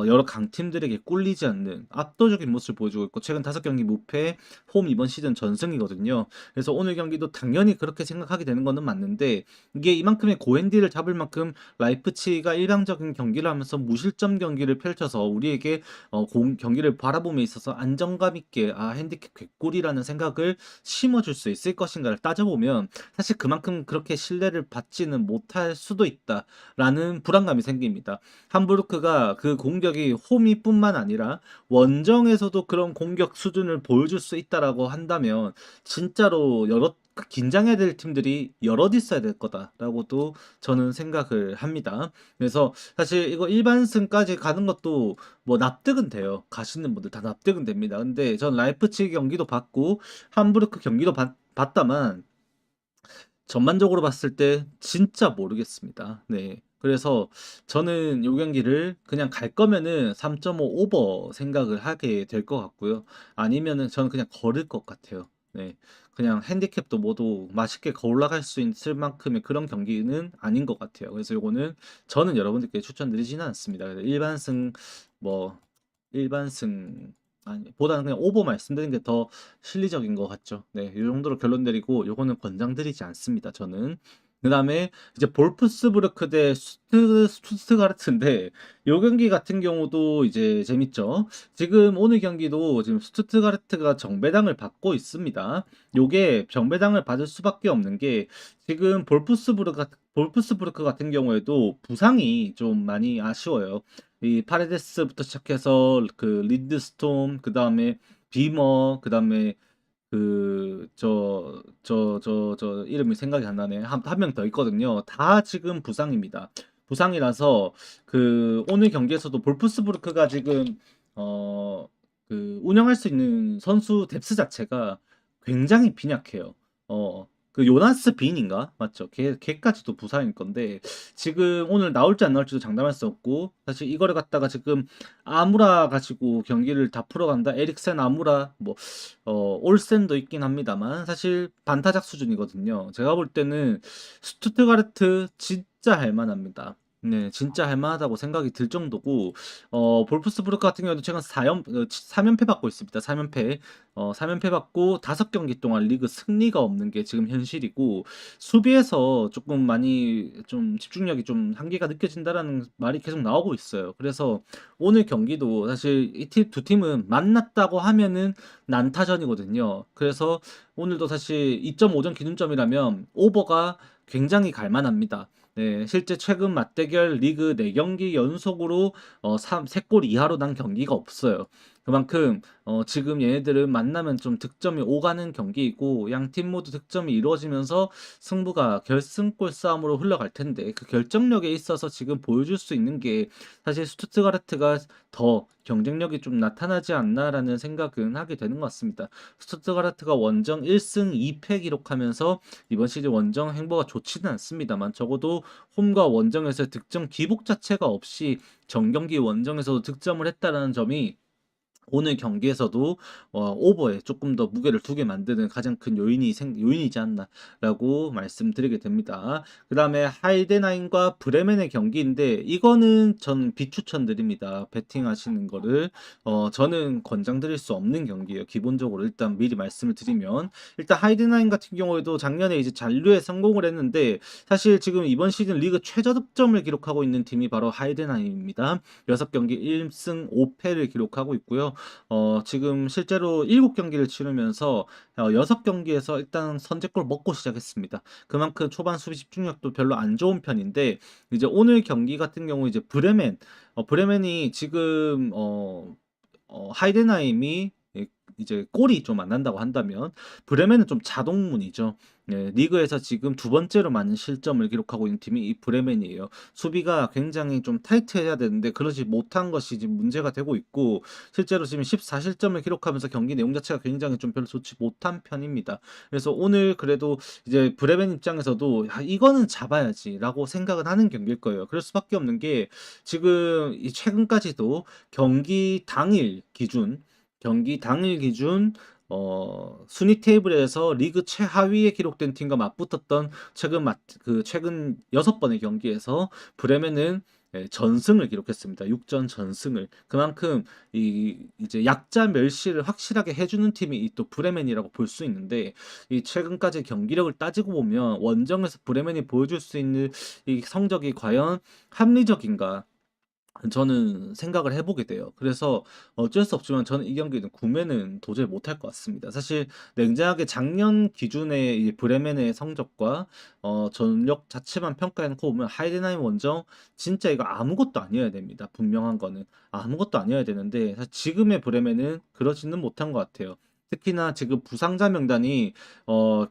Speaker 1: 여러 강팀들에게 꿀리지 않는 압도적인 모습을 보여주고 있고 최근 5경기 무패 홈 이번 시즌 전승이거든요. 그래서 오늘 경기도 당연히 그렇게 생각하게 되는 거는 맞는데 이게 이만큼의 고앤디를 잡을 만큼 라이프치히가 일방적인 경기를 하면서 무실점 경기를 펼쳐서 우리에게 경기를 바라봄에 있어서 안정감 있게 핸디캡 객골이라는 생각을 심어줄 수 있을 것인가를 따져보면 사실 그만큼 그렇게 신뢰를 받지는 못할 수도 있다라는 불안감이 생깁니다. 함부르크가 그 공격이 홈이뿐만 아니라 원정에서도 그런 공격 수준을 보여줄 수 있다라고 한다면 진짜로 여러 긴장해야 될 팀들이 여럿 있어야 될 거다라고도 저는 생각을 합니다. 그래서 사실 이거 일반승까지 가는 것도 뭐 납득은 돼요. 가시는 분들 다 납득은 됩니다. 근데 전 라이프치히 경기도 봤고 함부르크 경기도 봤다만 전반적으로 봤을 때 진짜 모르겠습니다. 네. 그래서 저는 요 경기를 그냥 갈 거면은 3.5 오버 생각을 하게 될 것 같고요. 아니면은 저는 그냥 걸을 것 같아요. 네. 그냥 핸디캡도 모두 맛있게 올라갈 수 있을 만큼의 그런 경기는 아닌 것 같아요. 그래서 요거는 저는 여러분들께 추천드리지는 않습니다. 그래서 일반승 뭐 일반승 아니 보다는 그냥 오버 말씀드린 게 더 실리적인 것 같죠. 네, 이 정도로 결론 내리고 요거는 권장드리지 않습니다. 저는. 그다음에 이제 볼프스부르크 대 스투트가르트인데 요 경기 같은 경우도 이제 재밌죠. 지금 오늘 경기도 지금 스투트가르트가 정배당을 받고 있습니다. 요게 정배당을 받을 수밖에 없는 게 지금 볼프스부르크 같은 경우에도 부상이 좀 많이 아쉬워요. 이 파레데스부터 시작해서 그 린드스톰 그다음에 비머 그다음에 그 저 이름이 생각이 안 나네. 한 명 더 있거든요. 다 지금 부상입니다. 부상이라서 그 오늘 경기에서도 볼프스부르크가 지금 그 운영할 수 있는 선수 뎁스 자체가 굉장히 빈약해요. 그 요나스 빈인가? 맞죠? 걔까지도 부상일 건데 지금 오늘 나올지 안 나올지도 장담할 수 없고 사실 이거를 갖다가 지금 아무라 가지고 경기를 다 풀어간다. 에릭센 아무라 뭐 올센도 있긴 합니다만 사실 반타작 수준이거든요. 제가 볼 때는 스투트가르트 진짜 할 만합니다. 네, 진짜 할 만하다고 생각이 들 정도고 볼프스부르크 같은 경우도 최근 3연패 받고 있습니다. 3연패. 3연패 받고 5경기 동안 리그 승리가 없는 게 지금 현실이고 수비에서 조금 많이 좀 집중력이 좀 한계가 느껴진다라는 말이 계속 나오고 있어요. 그래서 오늘 경기도 사실 이 두 팀은 만났다고 하면은 난타전이거든요. 그래서 오늘도 사실 2.5점 기준점이라면 오버가 굉장히 갈만합니다. 네, 실제 최근 맞대결 리그 4경기 연속으로 3골 이하로 난 경기가 없어요. 그만큼 지금 얘네들은 만나면 좀 득점이 오가는 경기이고 양 팀 모두 득점이 이루어지면서 승부가 결승골 싸움으로 흘러갈 텐데 그 결정력에 있어서 지금 보여줄 수 있는 게 사실 스투트가르트가 더 경쟁력이 좀 나타나지 않나라는 생각은 하게 되는 것 같습니다. 스투트가르트가 원정 1승 2패 기록하면서 이번 시즌 원정 행보가 좋지는 않습니다만 적어도 홈과 원정에서 득점 기복 자체가 없이 정경기 원정에서도 득점을 했다라는 점이 오늘 경기에서도 오버에 조금 더 무게를 두게 만드는 가장 큰 요인이지 않나라고 말씀드리게 됩니다. 그 다음에 하이덴하임과 브레멘의 경기인데 이거는 전 비추천드립니다. 베팅하시는 거를 저는 권장드릴 수 없는 경기예요. 기본적으로 일단 미리 말씀을 드리면 일단 하이덴하임 같은 경우에도 작년에 이제 잔류에 성공을 했는데 사실 지금 이번 시즌 리그 최저 득점을 기록하고 있는 팀이 바로 하이덴하임입니다. 6경기 1승 5패를 기록하고 있고요. 지금 실제로 7경기를 치르면서 6경기에서 일단 선제골 먹고 시작했습니다. 그만큼 초반 수비 집중력도 별로 안 좋은 편인데 이제 오늘 경기 같은 경우 이제 브레멘이 지금 하이덴하임이 이제 골이 좀 안 난다고 한다면 브레멘은 좀 자동문이죠. 네, 리그에서 지금 두 번째로 많은 실점을 기록하고 있는 팀이 이 브레멘이에요. 수비가 굉장히 좀 타이트해야 되는데 그러지 못한 것이 지금 문제가 되고 있고 실제로 지금 14실점을 기록하면서 경기 내용 자체가 굉장히 좀 별로 좋지 못한 편입니다. 그래서 오늘 그래도 이제 브레멘 입장에서도 야, 이거는 잡아야지라고 생각은 하는 경기일 거예요. 그럴 수밖에 없는 게 지금 이 최근까지도 경기 당일 기준 순위 테이블에서 리그 최하위에 기록된 팀과 맞붙었던 최근 6번의 경기에서 브레멘은 전승을 기록했습니다. 6전 전승을. 그만큼 이제 약자 멸시를 확실하게 해주는 팀이 이 또 브레멘이라고 볼 수 있는데 이 최근까지 경기력을 따지고 보면 원정에서 브레멘이 보여줄 수 있는 이 성적이 과연 합리적인가? 저는 생각을 해보게 돼요. 그래서 어쩔 수 없지만 저는 이 경기는 구매는 도저히 못할 것 같습니다. 사실 냉정하게 작년 기준의 이 브레멘의 성적과 전력 자체만 평가해놓고 보면 하이덴하임 원정 진짜 이거 아무것도 아니어야 됩니다. 분명한 거는 아무것도 아니어야 되는데 사실 지금의 브레멘은 그러지는 못한 것 같아요. 특히나 지금 부상자 명단이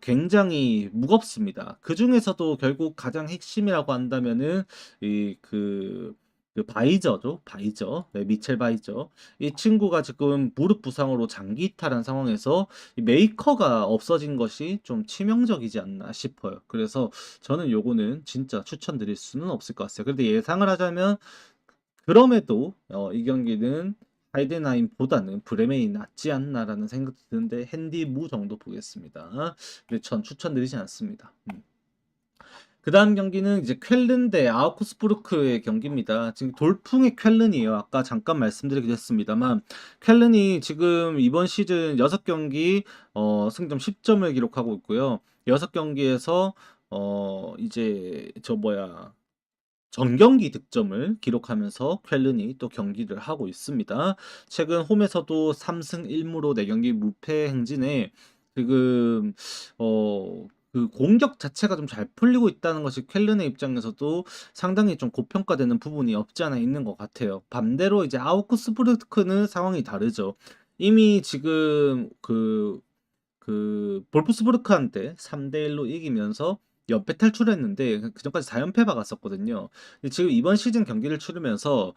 Speaker 1: 굉장히 무겁습니다. 그 중에서도 결국 가장 핵심이라고 한다면은 그 바이저죠. 바이저. 네, 미첼 바이저. 이 친구가 지금 무릎 부상으로 장기 이탈한 상황에서 이 메이커가 없어진 것이 좀 치명적이지 않나 싶어요. 그래서 저는 요거는 진짜 추천드릴 수는 없을 것 같아요. 그런데 예상을 하자면 그럼에도 이 경기는 하이덴하임보다는 브레멘이 낫지 않나라는 생각이 드는데 핸디 무 정도 보겠습니다. 근데 전 추천드리지 않습니다. 그 다음 경기는 이제 쾰른 대 아우크스부르크의 경기입니다. 지금 돌풍의 쾰른이에요. 아까 잠깐 말씀드리기도 했습니다만 쾰른이 지금 이번 시즌 6경기 승점 10점을 기록하고 있고요. 6경기에서 이제 전경기 득점을 기록하면서 쾰른이 또 경기를 하고 있습니다. 최근 홈에서도 3승 1무로 4경기 무패 행진에 지금 그 공격 자체가 좀 잘 풀리고 있다는 것이 쾰른의 입장에서도 상당히 좀 고평가되는 부분이 없지 않아 있는 것 같아요. 반대로 이제 아우크스부르크는 상황이 다르죠. 이미 지금 그 볼프스부르크한테 3대1로 이기면서 연패 탈출했는데 그전까지 4연패 박았었거든요. 근데 지금 이번 시즌 경기를 치르면서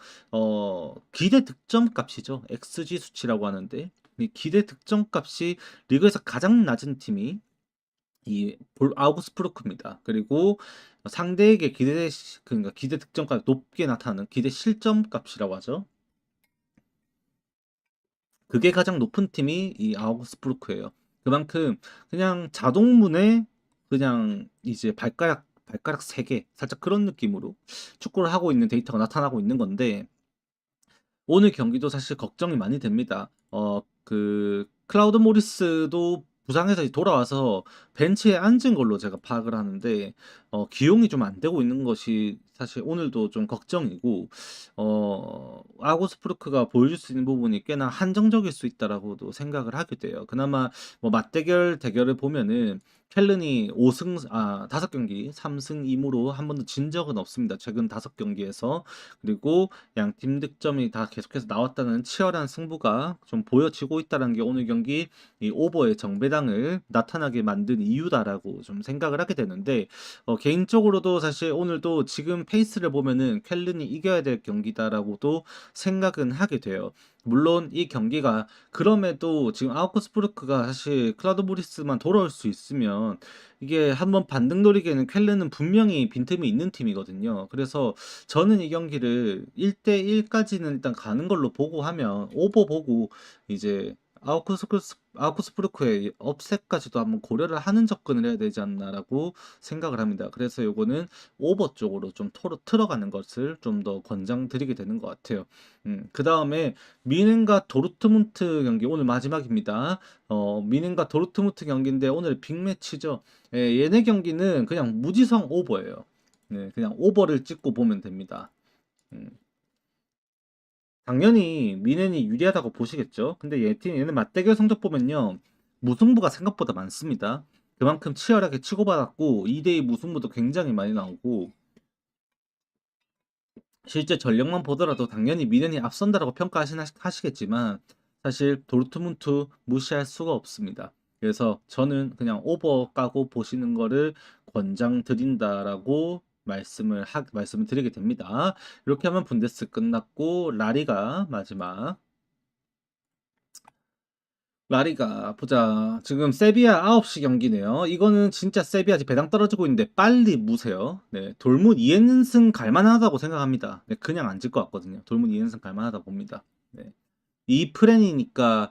Speaker 1: 기대 득점 값이죠. XG 수치라고 하는데 이 기대 득점 값이 리그에서 가장 낮은 팀이 이 아우그스부르크입니다. 그리고 상대에게 그러니까 기대 득점값이 높게 나타나는 기대 실점 값이라고 하죠. 그게 가장 높은 팀이 이 아우그스부르크예요. 그만큼 그냥 자동문에 그냥 이제 발가락 3개 살짝 그런 느낌으로 축구를 하고 있는 데이터가 나타나고 있는 건데 오늘 경기도 사실 걱정이 많이 됩니다. 클라우드 모리스도 부상해서 돌아와서 벤치에 앉은 걸로 제가 파악을 하는데 기용이 좀 안 되고 있는 것이 사실 오늘도 좀 걱정이고 아고스프루크가 보여줄 수 있는 부분이 꽤나 한정적일 수 있다라고도 생각을 하게 돼요. 그나마 뭐 대결을 보면은 켈른이 5승 5경기 3승 2무로 한 번도 진 적은 없습니다. 최근 5경기에서. 그리고 양 팀 득점이 다 계속해서 나왔다는 치열한 승부가 좀 보여지고 있다는 게 오늘 경기 이 오버의 정배당을 나타나게 만든 이유다라고 좀 생각을 하게 되는데 개인적으로도 사실 오늘도 지금 페이스를 보면은 켈른이 이겨야 될 경기다라고도 생각은 하게 돼요. 물론 이 경기가 그럼에도 지금 아우크스부르크가 사실 클라우드 보리스만 돌아올 수 있으면 이게 한번 반등 노리기에는 쾰른은 분명히 빈틈이 있는 팀이거든요. 그래서 저는 이 경기를 1대1까지는 일단 가는 걸로 보고 하면 오버 보고 이제 아우크스부르크의 업셋까지도 한번 고려를 하는 접근을 해야 되지 않나라고 생각을 합니다. 그래서 요거는 오버 쪽으로 좀 틀어가는 것을 좀 더 권장드리게 되는 것 같아요. 그 다음에 미넨과 도르트문트 경기 오늘 마지막입니다. 미넨과 도르트문트 경기인데 오늘 빅매치죠. 예, 얘네 경기는 그냥 무지성 오버예요. 네, 그냥 오버를 찍고 보면 됩니다. 음, 당연히 미넨이 유리하다고 보시겠죠. 근데 얘는 맞대결 성적 보면요. 무승부가 생각보다 많습니다. 그만큼 치열하게 치고받았고 2대2 무승부도 굉장히 많이 나오고 실제 전력만 보더라도 당연히 미넨이 앞선다라고 평가하시겠지만 사실 도르트문트 무시할 수가 없습니다. 그래서 저는 그냥 오버 까고 보시는 거를 권장드린다라고 말씀을 드리게 됩니다. 이렇게 하면 분데스 끝났고 라리가 마지막 라리가 보자. 지금 세비야 9시 경기네요. 이거는 진짜 세비야 지금 배당 떨어지고 있는데 빨리 무세요. 네, 돌문 2연승 갈만하다고 생각합니다. 네, 그냥 안 질 것 같거든요. 돌문 2연승 갈만하다 봅니다. 네. 이 프렌이니까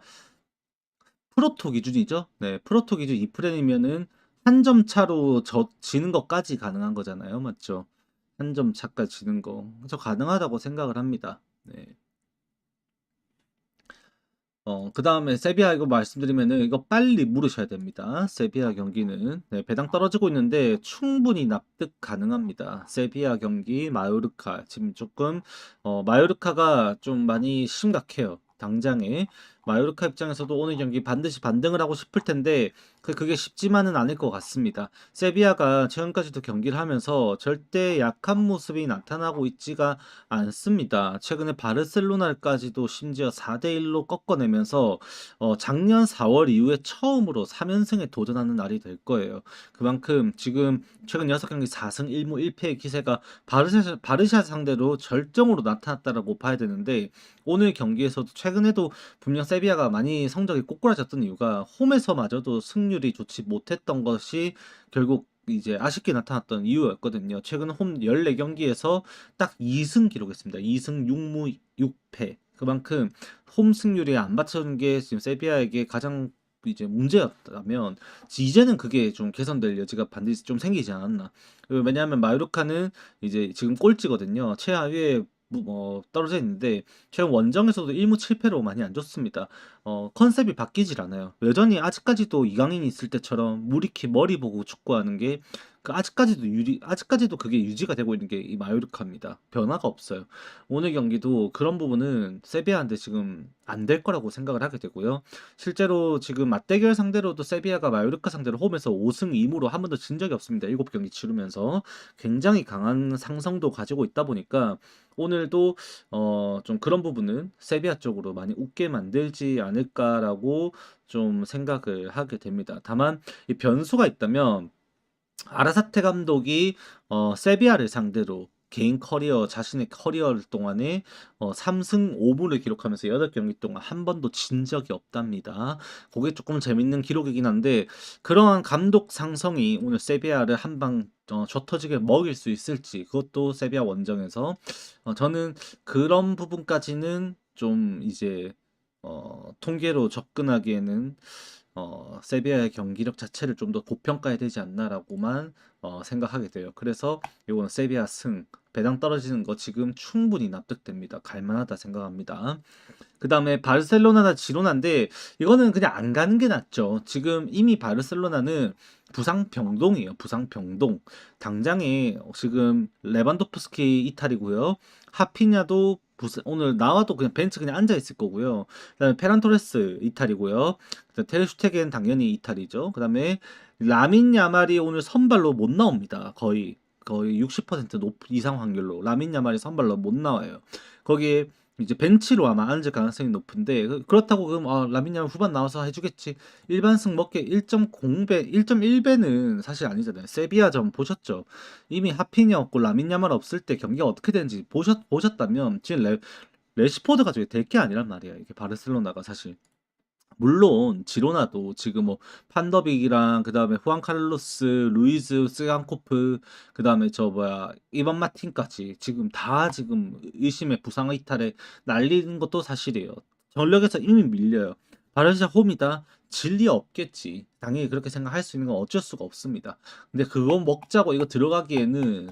Speaker 1: 프로토 기준이죠. 네, 프로토 기준 이 프렌이면은 한 점 차로 지는 것까지 가능한 거잖아요. 맞죠? 한 점 차까지 지는 거. 저 가능하다고 생각을 합니다. 네. 그 다음에 세비야 이거 말씀드리면은 이거 빨리 물으셔야 됩니다. 세비야 경기는 네, 배당 떨어지고 있는데 충분히 납득 가능합니다. 세비야 경기 마요르카 지금 조금 마요르카가 좀 많이 심각해요. 당장에 마요르카 입장에서도 오늘 경기 반드시 반등을 하고 싶을 텐데 그게 쉽지만은 않을 것 같습니다. 세비야가 최근까지도 경기를 하면서 절대 약한 모습이 나타나고 있지가 않습니다. 최근에 바르셀로나까지도 심지어 4대1로 꺾어내면서 작년 4월 이후에 처음으로 3연승에 도전하는 날이 될 거예요. 그만큼 지금 최근 6경기 4승 1무 1패의 기세가 바르샤 상대로 절정으로 나타났다라고 봐야 되는데 오늘 경기에서도 최근에도 분명 세비야가 많이 성적이 꼬꾸라졌던 이유가 홈에서마저도 승률이 좋지 못했던 것이 결국 이제 아쉽게 나타났던 이유였거든요. 최근 홈 14경기에서 딱 2승 기록했습니다. 2승 6무 6패. 그만큼 홈 승률이 안 받쳐준 게 지금 세비야에게 가장 이제 문제였다면 이제는 그게 좀 개선될 여지가 반드시 좀 생기지 않았나. 왜냐하면 마요르카는 이제 지금 꼴찌거든요. 최하위에 떨어져 있는데 최근 원정에서도 1무 7패로 많이 안 좋습니다. 컨셉이 바뀌질 않아요. 여전히 아직까지도 이강인이 있을 때처럼 무리키 머리 보고 축구하는 게 아직까지도 그게 유지가 되고 있는 게 이 마요르카입니다. 변화가 없어요. 오늘 경기도 그런 부분은 세비야한테 지금 안 될 거라고 생각을 하게 되고요. 실제로 지금 맞대결 상대로도 세비야가 마요르카 상대로 홈에서 5승 2무로 한 번도 진 적이 없습니다. 7경기 치르면서 굉장히 강한 상성도 가지고 있다 보니까 오늘도 좀 그런 부분은 세비야 쪽으로 많이 웃게 만들지 않을까라고 좀 생각을 하게 됩니다. 다만 이 변수가 있다면 아라사테 감독이 세비야를 상대로 개인 커리어 자신의 커리어 동안에 3승 5무를 기록하면서 8경기 동안 한 번도 진 적이 없답니다. 그게 조금 재밌는 기록이긴 한데 그러한 감독 상성이 오늘 세비야를 한방 젖터지게 먹일 수 있을지 그것도 세비야 원정에서 저는 그런 부분까지는 좀 이제 통계로 접근하기에는 세비야의 경기력 자체를 좀 더 고평가해야 되지 않나라고만 생각하게 돼요. 그래서 이거는 세비야 승 배당 떨어지는 거 지금 충분히 납득됩니다. 갈만하다 생각합니다. 그 다음에 바르셀로나나 지로나인데 이거는 그냥 안 가는 게 낫죠. 지금 이미 바르셀로나는 부상 병동이에요. 부상 병동. 당장에 지금 레반도프스키 이탈이고요. 하피냐도 오늘 나와도 그냥 벤치 그냥 앉아 있을 거고요. 그다음에 페란 토레스 이탈이고요. 그다음 테르슈테겐 당연히 이탈이죠. 그다음에 라민 야말이 오늘 선발로 못 나옵니다. 거의 60% 이상 확률로 라민 야말이 선발로 못 나와요. 거기에 이제 벤치로 아마 앉을 가능성이 높은데 그렇다고 그럼 라민 야말 후반 나와서 해주겠지. 일반승 먹게 1.0배, 1.1배는 사실 아니잖아요. 세비야전 보셨죠? 이미 하피냐 없고 라민 야말 없을 때 경기가 어떻게 되는지 보셨다면 지금 레시포드 가지고 될 게 아니란 말이야. 이게 바르셀로나가 사실. 물론 지로나도 지금 뭐 판더빅이랑 그다음에 후안 카를로스, 루이즈 스간코프, 그다음에 저 뭐야 이반 마틴까지 지금 다 지금 의심의 부상 이탈에 날리는 것도 사실이에요. 전력에서 이미 밀려요. 바르샤 홈이다. 진리 없겠지. 당연히 그렇게 생각할 수 있는 건 어쩔 수가 없습니다. 근데 그거 먹자고 이거 들어가기에는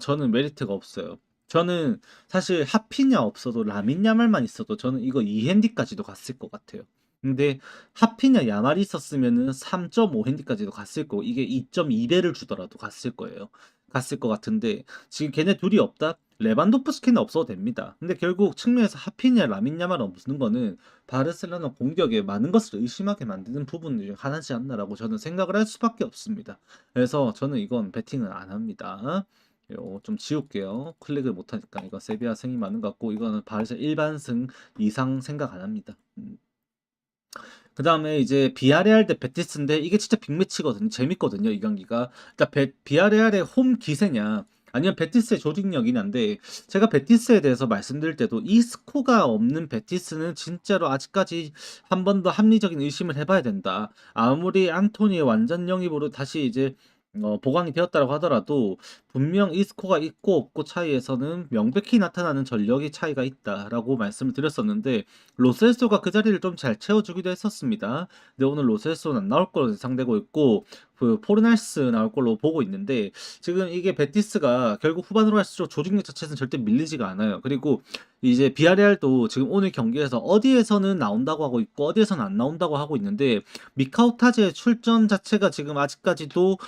Speaker 1: 저는 메리트가 없어요. 저는 사실 하피냐 없어도 라민 야말만 있어도 저는 이거 이핸디까지도 갔을 것 같아요. 근데 하피냐 야말이 있었으면은 3.5 핸디까지도 갔을 거고 이게 2.2배를 주더라도 갔을 거예요. 갔을 것 같은데 지금 걔네 둘이 없다? 레반도프스키는 없어도 됩니다. 근데 결국 측면에서 하피냐 라민 야말 없는 거는 바르셀로나 공격에 많은 것을 의심하게 만드는 부분 중 하나지 않나라고 저는 생각을 할 수밖에 없습니다. 그래서 저는 이건 베팅은 안 합니다. 요거 좀 지울게요. 클릭을 못하니까 이거 세비야 승이 많은 것 같고 이거는 바르셀 일반승 이상 생각 안 합니다. 그 다음에 이제 비아레알 대 베티스인데 이게 진짜 빅매치거든요. 재밌거든요. 이 경기가. 그러니까 비아레알의 홈 기세냐 아니면 베티스의 조직력이냐인데 제가 베티스에 대해서 말씀드릴 때도 이스코가 없는 베티스는 진짜로 아직까지 한 번 더 합리적인 의심을 해봐야 된다. 아무리 안토니의 완전 영입으로 다시 이제 보강이 되었다고 하더라도 분명 이스코가 있고 없고 차이에서는 명백히 나타나는 전력의 차이가 있다라고 말씀을 드렸었는데 로셀소가 그 자리를 좀 잘 채워주기도 했었습니다. 근데 오늘 로셀소는 안 나올 걸로 예상되고 있고 그 포르날스 나올 걸로 보고 있는데 지금 이게 베티스가 결국 후반으로 갈수록 조직력 자체는 절대 밀리지가 않아요. 그리고 이제 비아레알도 지금 오늘 경기에서 어디에서는 나온다고 하고 있고 어디에서는 안 나온다고 하고 있는데 미카우타제의 출전 자체가 지금 아직까지도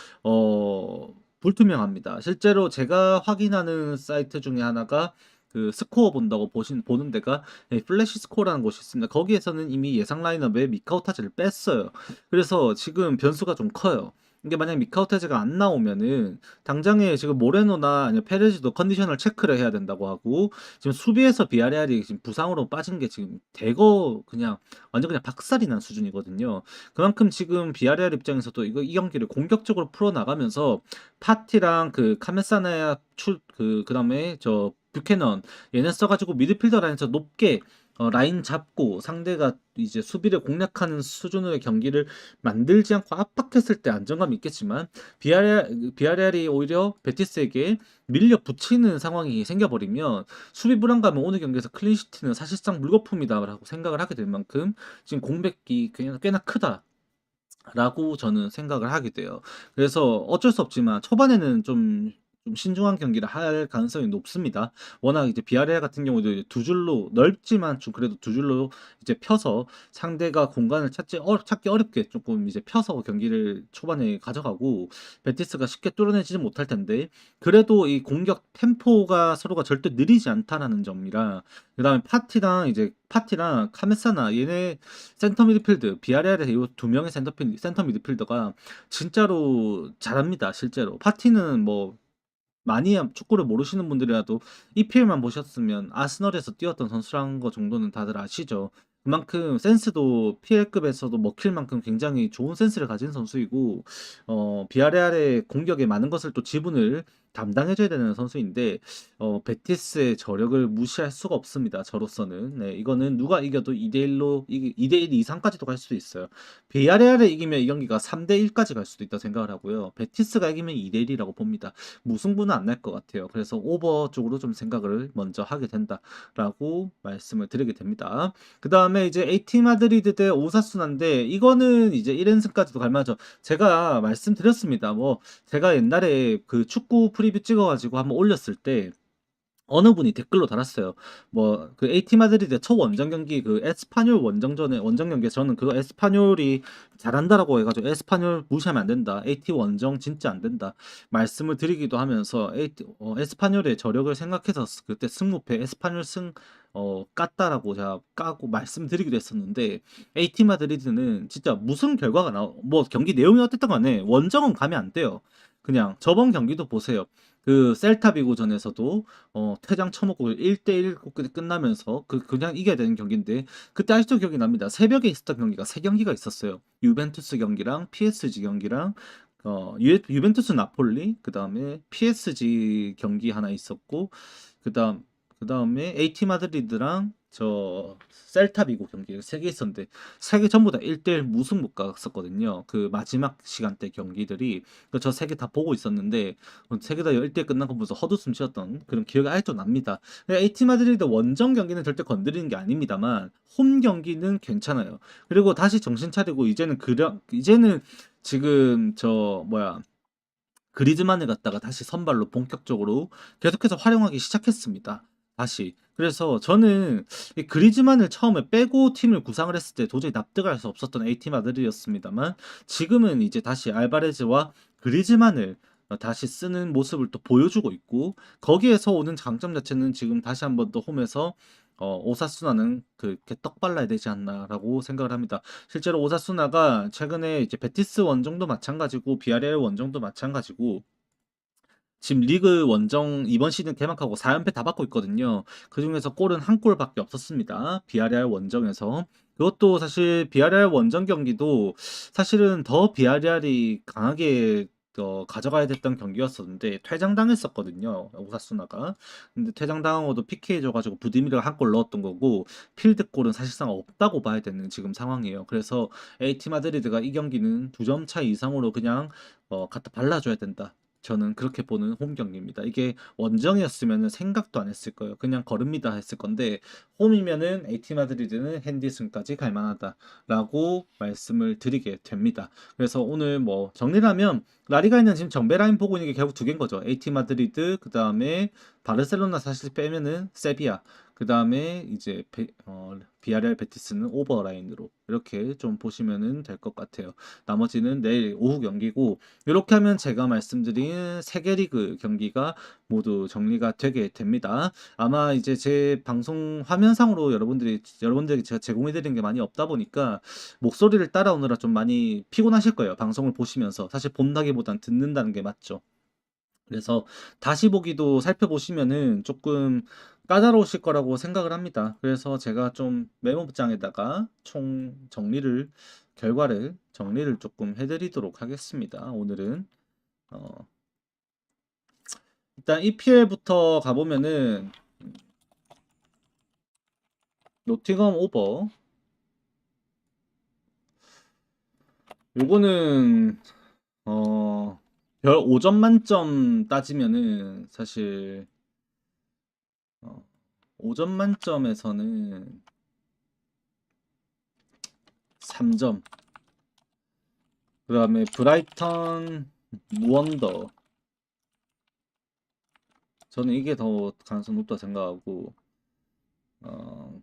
Speaker 1: 불투명합니다. 실제로 제가 확인하는 사이트 중에 하나가 그 스코어 본다고 보는 데가 플래시 스코어라는 곳이 있습니다. 거기에서는 이미 예상 라인업에 미카우타제를 뺐어요. 그래서 지금 변수가 좀 커요. 이게 만약 미카우타제가 안 나오면은 당장에 지금 모레노나 아니면 페레즈도 컨디션을 체크를 해야 된다고 하고 지금 수비에서 비아레알이 지금 부상으로 빠진 게 지금 대거 그냥 완전 그냥 박살이 난 수준이거든요. 그만큼 지금 비아레알 입장에서도 이 경기를 공격적으로 풀어 나가면서 파티랑 그 카메사나야 그다음에 저 뷰캐넌 얘네 써가지고 미드필더 라인에서 높게 라인 잡고 상대가 이제 수비를 공략하는 수준의 경기를 만들지 않고 압박했을 때 안정감이 있겠지만 비아레알이 오히려 베티스에게 밀려 붙이는 상황이 생겨버리면 수비 불안감은 오늘 경기에서 클린시티는 사실상 물거품이다라고 생각을 하게 될 만큼 지금 공백이 꽤나 크다. 라고 저는 생각을 하게 돼요. 그래서 어쩔 수 없지만 초반에는 좀 신중한 경기를 할 가능성이 높습니다. 워낙 이제 비아레알 같은 경우도 이제 두 줄로 넓지만 좀 그래도 두 줄로 이제 펴서 상대가 공간을 찾기 어렵게 조금 이제 펴서 경기를 초반에 가져가고 베티스가 쉽게 뚫어내지는 못할 텐데 그래도 이 공격 템포가 서로가 절대 느리지 않다라는 점이라 그다음에 파티랑 카메사나 얘네 센터 미드필드 비아레알의 이 두 명의 센터 미드필더가 진짜로 잘합니다. 실제로 파티는 뭐 많이 축구를 모르시는 분들이라도 EPL만 보셨으면 아스널에서 뛰었던 선수라는 거 정도는 다들 아시죠. 그만큼 센스도 PL급에서도 먹힐 만큼 굉장히 좋은 센스를 가진 선수이고 비아레알의 공격에 많은 것을 또 지분을 담당해줘야 되는 선수인데 베티스의 저력을 무시할 수가 없습니다. 저로서는 네, 이거는 누가 이겨도 2대1로 2대1 이상까지도 갈 수도 있어요. 비아레알을 이기면 이 경기가 3대1까지 갈 수도 있다 생각을 하고요. 베티스가 이기면 2대1이라고 봅니다. 무승부는 안 날 것 같아요. 그래서 오버 쪽으로 좀 생각을 먼저 하게 된다라고 말씀을 드리게 됩니다. 그 다음에 이제 에이티 마드리드 대 오사수나인데 이거는 이제 1연승까지도 갈 만하죠. 제가 말씀드렸습니다. 뭐 제가 옛날에 그 축구 프리뷰 찍어가지고 한번 올렸을 때 어느 분이 댓글로 달았어요. 뭐 그 AT 마드리드 첫 원정 경기 그 에스파뇰 원정전에 원정 경기에 저는 그거 에스파뇰이 잘한다라고 해가지고 에스파뇰 무시하면 안 된다. AT 원정 진짜 안 된다. 말씀을 드리기도 하면서 에스파뇰의 저력을 생각해서 그때 승무패 에스파뇰 깠다라고 제가 까고 말씀드리기도 했었는데 AT 마드리드는 진짜 무슨 결과가 뭐 경기 내용이 어땠든 간에 원정은 가면 안 돼요. 그냥 저번 경기도 보세요. 그 셀타비고전에서도 퇴장 처먹고 1대1 끝나면서 그냥 이겨야 되는 경기인데 그때 아직도 기억이 납니다. 새벽에 있었던 경기가 세 경기가 있었어요. 유벤투스 경기랑 PSG 경기랑 유벤투스 나폴리 그다음에 PSG 경기 하나 있었고 그다음에 AT 마드리드랑 저 셀타비고 경기 세 개 있었는데 세 개 전부 다 1대1 무승부 갔었거든요. 그 마지막 시간대 경기들이 저 세 개 다 보고 있었는데 세 개 다 1대1 끝난 거 보면서 헛웃음 쉬었던 그런 기억이 아직도 납니다. AT 마드리드 원정 경기는 절대 건드리는 게 아닙니다만 홈 경기는 괜찮아요. 그리고 다시 정신 차리고 이제는 지금 저 뭐야 그리즈만을 갖다가 다시 선발로 본격적으로 계속해서 활용하기 시작했습니다. 다시. 그래서 저는 이 그리즈만을 처음에 빼고 팀을 구상을 했을 때 도저히 납득할 수 없었던 AT 마드리드였습니다만 지금은 이제 다시 알바레즈와 그리즈만을 다시 쓰는 모습을 또 보여주고 있고 거기에서 오는 장점 자체는 지금 다시 한번 또 홈에서 오사수나는 그렇게 떡 발라야 되지 않나라고 생각을 합니다. 실제로 오사수나가 최근에 이제 베티스 원정도 마찬가지고 비아레알 원정도 마찬가지고 지금 리그 원정 이번 시즌 개막하고 4연패 다 받고 있거든요. 그중에서 골은 한 골밖에 없었습니다. 비아레알 원정에서. 그것도 사실 비아레알 원정 경기도 사실은 더 비아레알이 강하게 가져가야 됐던 경기였었는데 퇴장당했었거든요. 오사수나가. 근데 퇴장당하고도 PK 줘가지고 부디미르가 한 골 넣었던 거고 필드골은 사실상 없다고 봐야 되는 지금 상황이에요. 그래서 AT 마드리드가 이 경기는 2점 차 이상으로 그냥 갖다 발라줘야 된다. 저는 그렇게 보는 홈 경기입니다. 이게 원정이었으면 생각도 안 했을 거예요. 그냥 걸읍니다 했을 건데 홈이면은 AT 마드리드는 핸디슨까지 갈 만하다라고 말씀을 드리게 됩니다. 그래서 오늘 뭐 정리를 하면 라리가에는 지금 정배 라인 보고 있는 게 결국 두 개인 거죠. AT 마드리드 그다음에 바르셀로나 사실 빼면은 세비야 그다음에 이제 비아레알 베티스는 오버라인으로 이렇게 좀 보시면은 될 것 같아요. 나머지는 내일 오후 경기고 이렇게 하면 제가 말씀드린 세 개 리그 경기가 모두 정리가 되게 됩니다. 아마 이제 제 방송 화면상으로 여러분들에게 제가 제공해 드리는 게 많이 없다 보니까 목소리를 따라오느라 좀 많이 피곤하실 거예요. 방송을 보시면서. 사실 본다기보단 듣는다는 게 맞죠. 그래서 다시 보기도 살펴보시면은 조금 까다로우실 거라고 생각을 합니다. 그래서 제가 좀 메모장에다가 결과를 정리를 조금 해드리도록 하겠습니다. 오늘은 어, 일단 EPL부터 가보면은 노팅엄 오버 요거는 별 5점 만점 따지면은 사실 어, 5점 만점에서는 3점 그 다음에 브라이턴 무언더 저는 이게 더 가능성 높다 생각하고 어,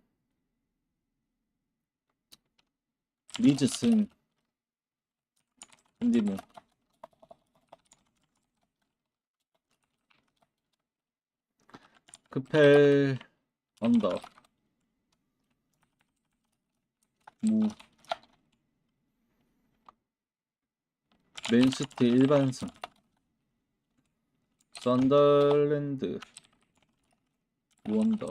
Speaker 1: 리즈 승 핸디문 크펠 언더 무 맨시티 일반승 썬더랜드 무언더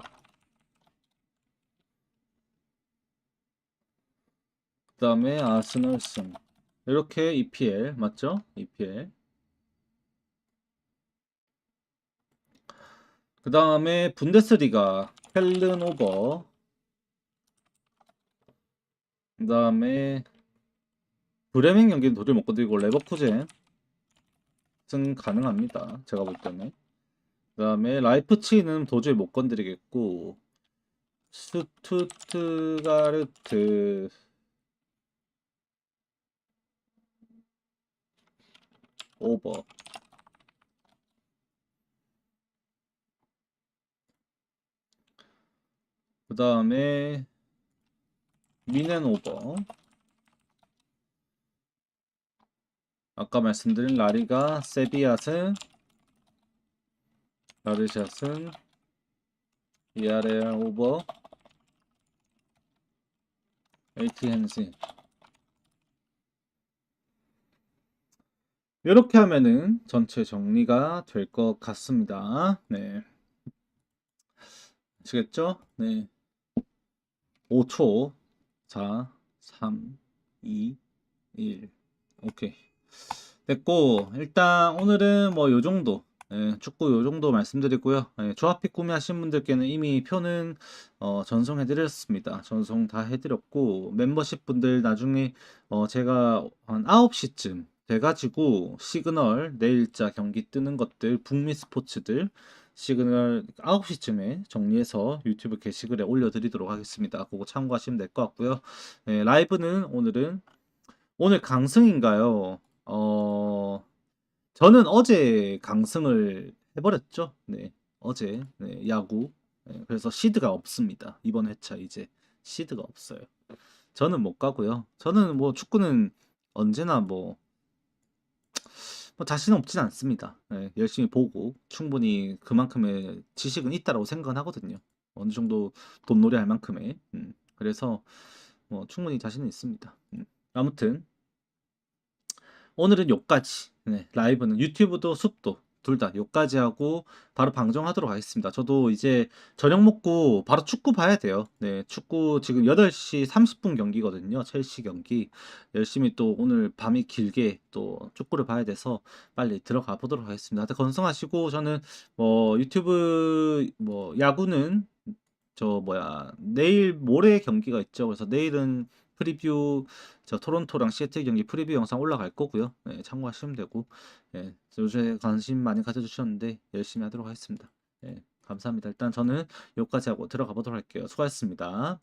Speaker 1: 그 다음에 아스널 승 이렇게 EPL 맞죠? EPL 그 다음에 분데스리가 켈른 오버 그 다음에 브레멘 경기는 도저히 못 건드리고 레버쿠젠 승 가능합니다. 제가 볼 때는 그 다음에 라이프치히는 도저히 못 건드리겠고 슈투트가르트 오버 다음에 윈앤오버. 아까 말씀드린 라리가, 세비앗은, 라르샷은, 이아레알 오버, 에이티 헨시. 이렇게 하면은 전체 정리가 될 것 같습니다. 네. 아시겠죠? 네. 5초. 4, 3, 2, 1. 오케이. 됐고, 일단 오늘은 뭐 요 정도. 예, 축구 요 정도 말씀드리고요. 예, 조합픽 구매하신 분들께는 이미 표는 전송해드렸습니다. 전송 다 해드렸고, 멤버십 분들 나중에 제가 한 9시쯤 돼가지고 시그널 내일자 경기 뜨는 것들, 북미 스포츠들 시그널 9시쯤에 정리해서 유튜브 게시글에 올려드리도록 하겠습니다. 그거 참고하시면 될 것 같고요. 예, 라이브는 오늘 강승인가요? 저는 어제 강승을 해버렸죠. 네, 어제 네, 야구. 네, 그래서 시드가 없습니다. 이번 회차 이제 시드가 없어요. 저는 못 가고요. 저는 뭐 축구는 언제나 뭐 자신 없진 않습니다. 네, 열심히 보고 충분히 그만큼의 지식은 있다라고 생각은 하거든요. 어느 정도 돈놀이 할 만큼의. 그래서 뭐 충분히 자신은 있습니다. 아무튼 오늘은 요까지. 네, 라이브는 유튜브도 숲도 둘 다 요까지 하고 바로 방송하도록 하겠습니다. 저도 이제 저녁 먹고 바로 축구 봐야 돼요. 네, 축구 지금 8시 30분 경기거든요. 첼시 경기. 열심히 또 오늘 밤이 길게 또 축구를 봐야 돼서 빨리 들어가 보도록 하겠습니다. 다들 건승하시고 저는 뭐 유튜브 뭐 야구는 저 뭐야 내일 모레 경기가 있죠. 그래서 내일은 프리뷰 저 토론토랑 시애틀 경기 프리뷰 영상 올라갈 거고요. 네, 참고하시면 되고 예, 요새 관심 많이 가져주셨는데 열심히 하도록 하겠습니다. 예, 감사합니다. 일단 저는 여기까지 하고 들어가 보도록 할게요. 수고하셨습니다.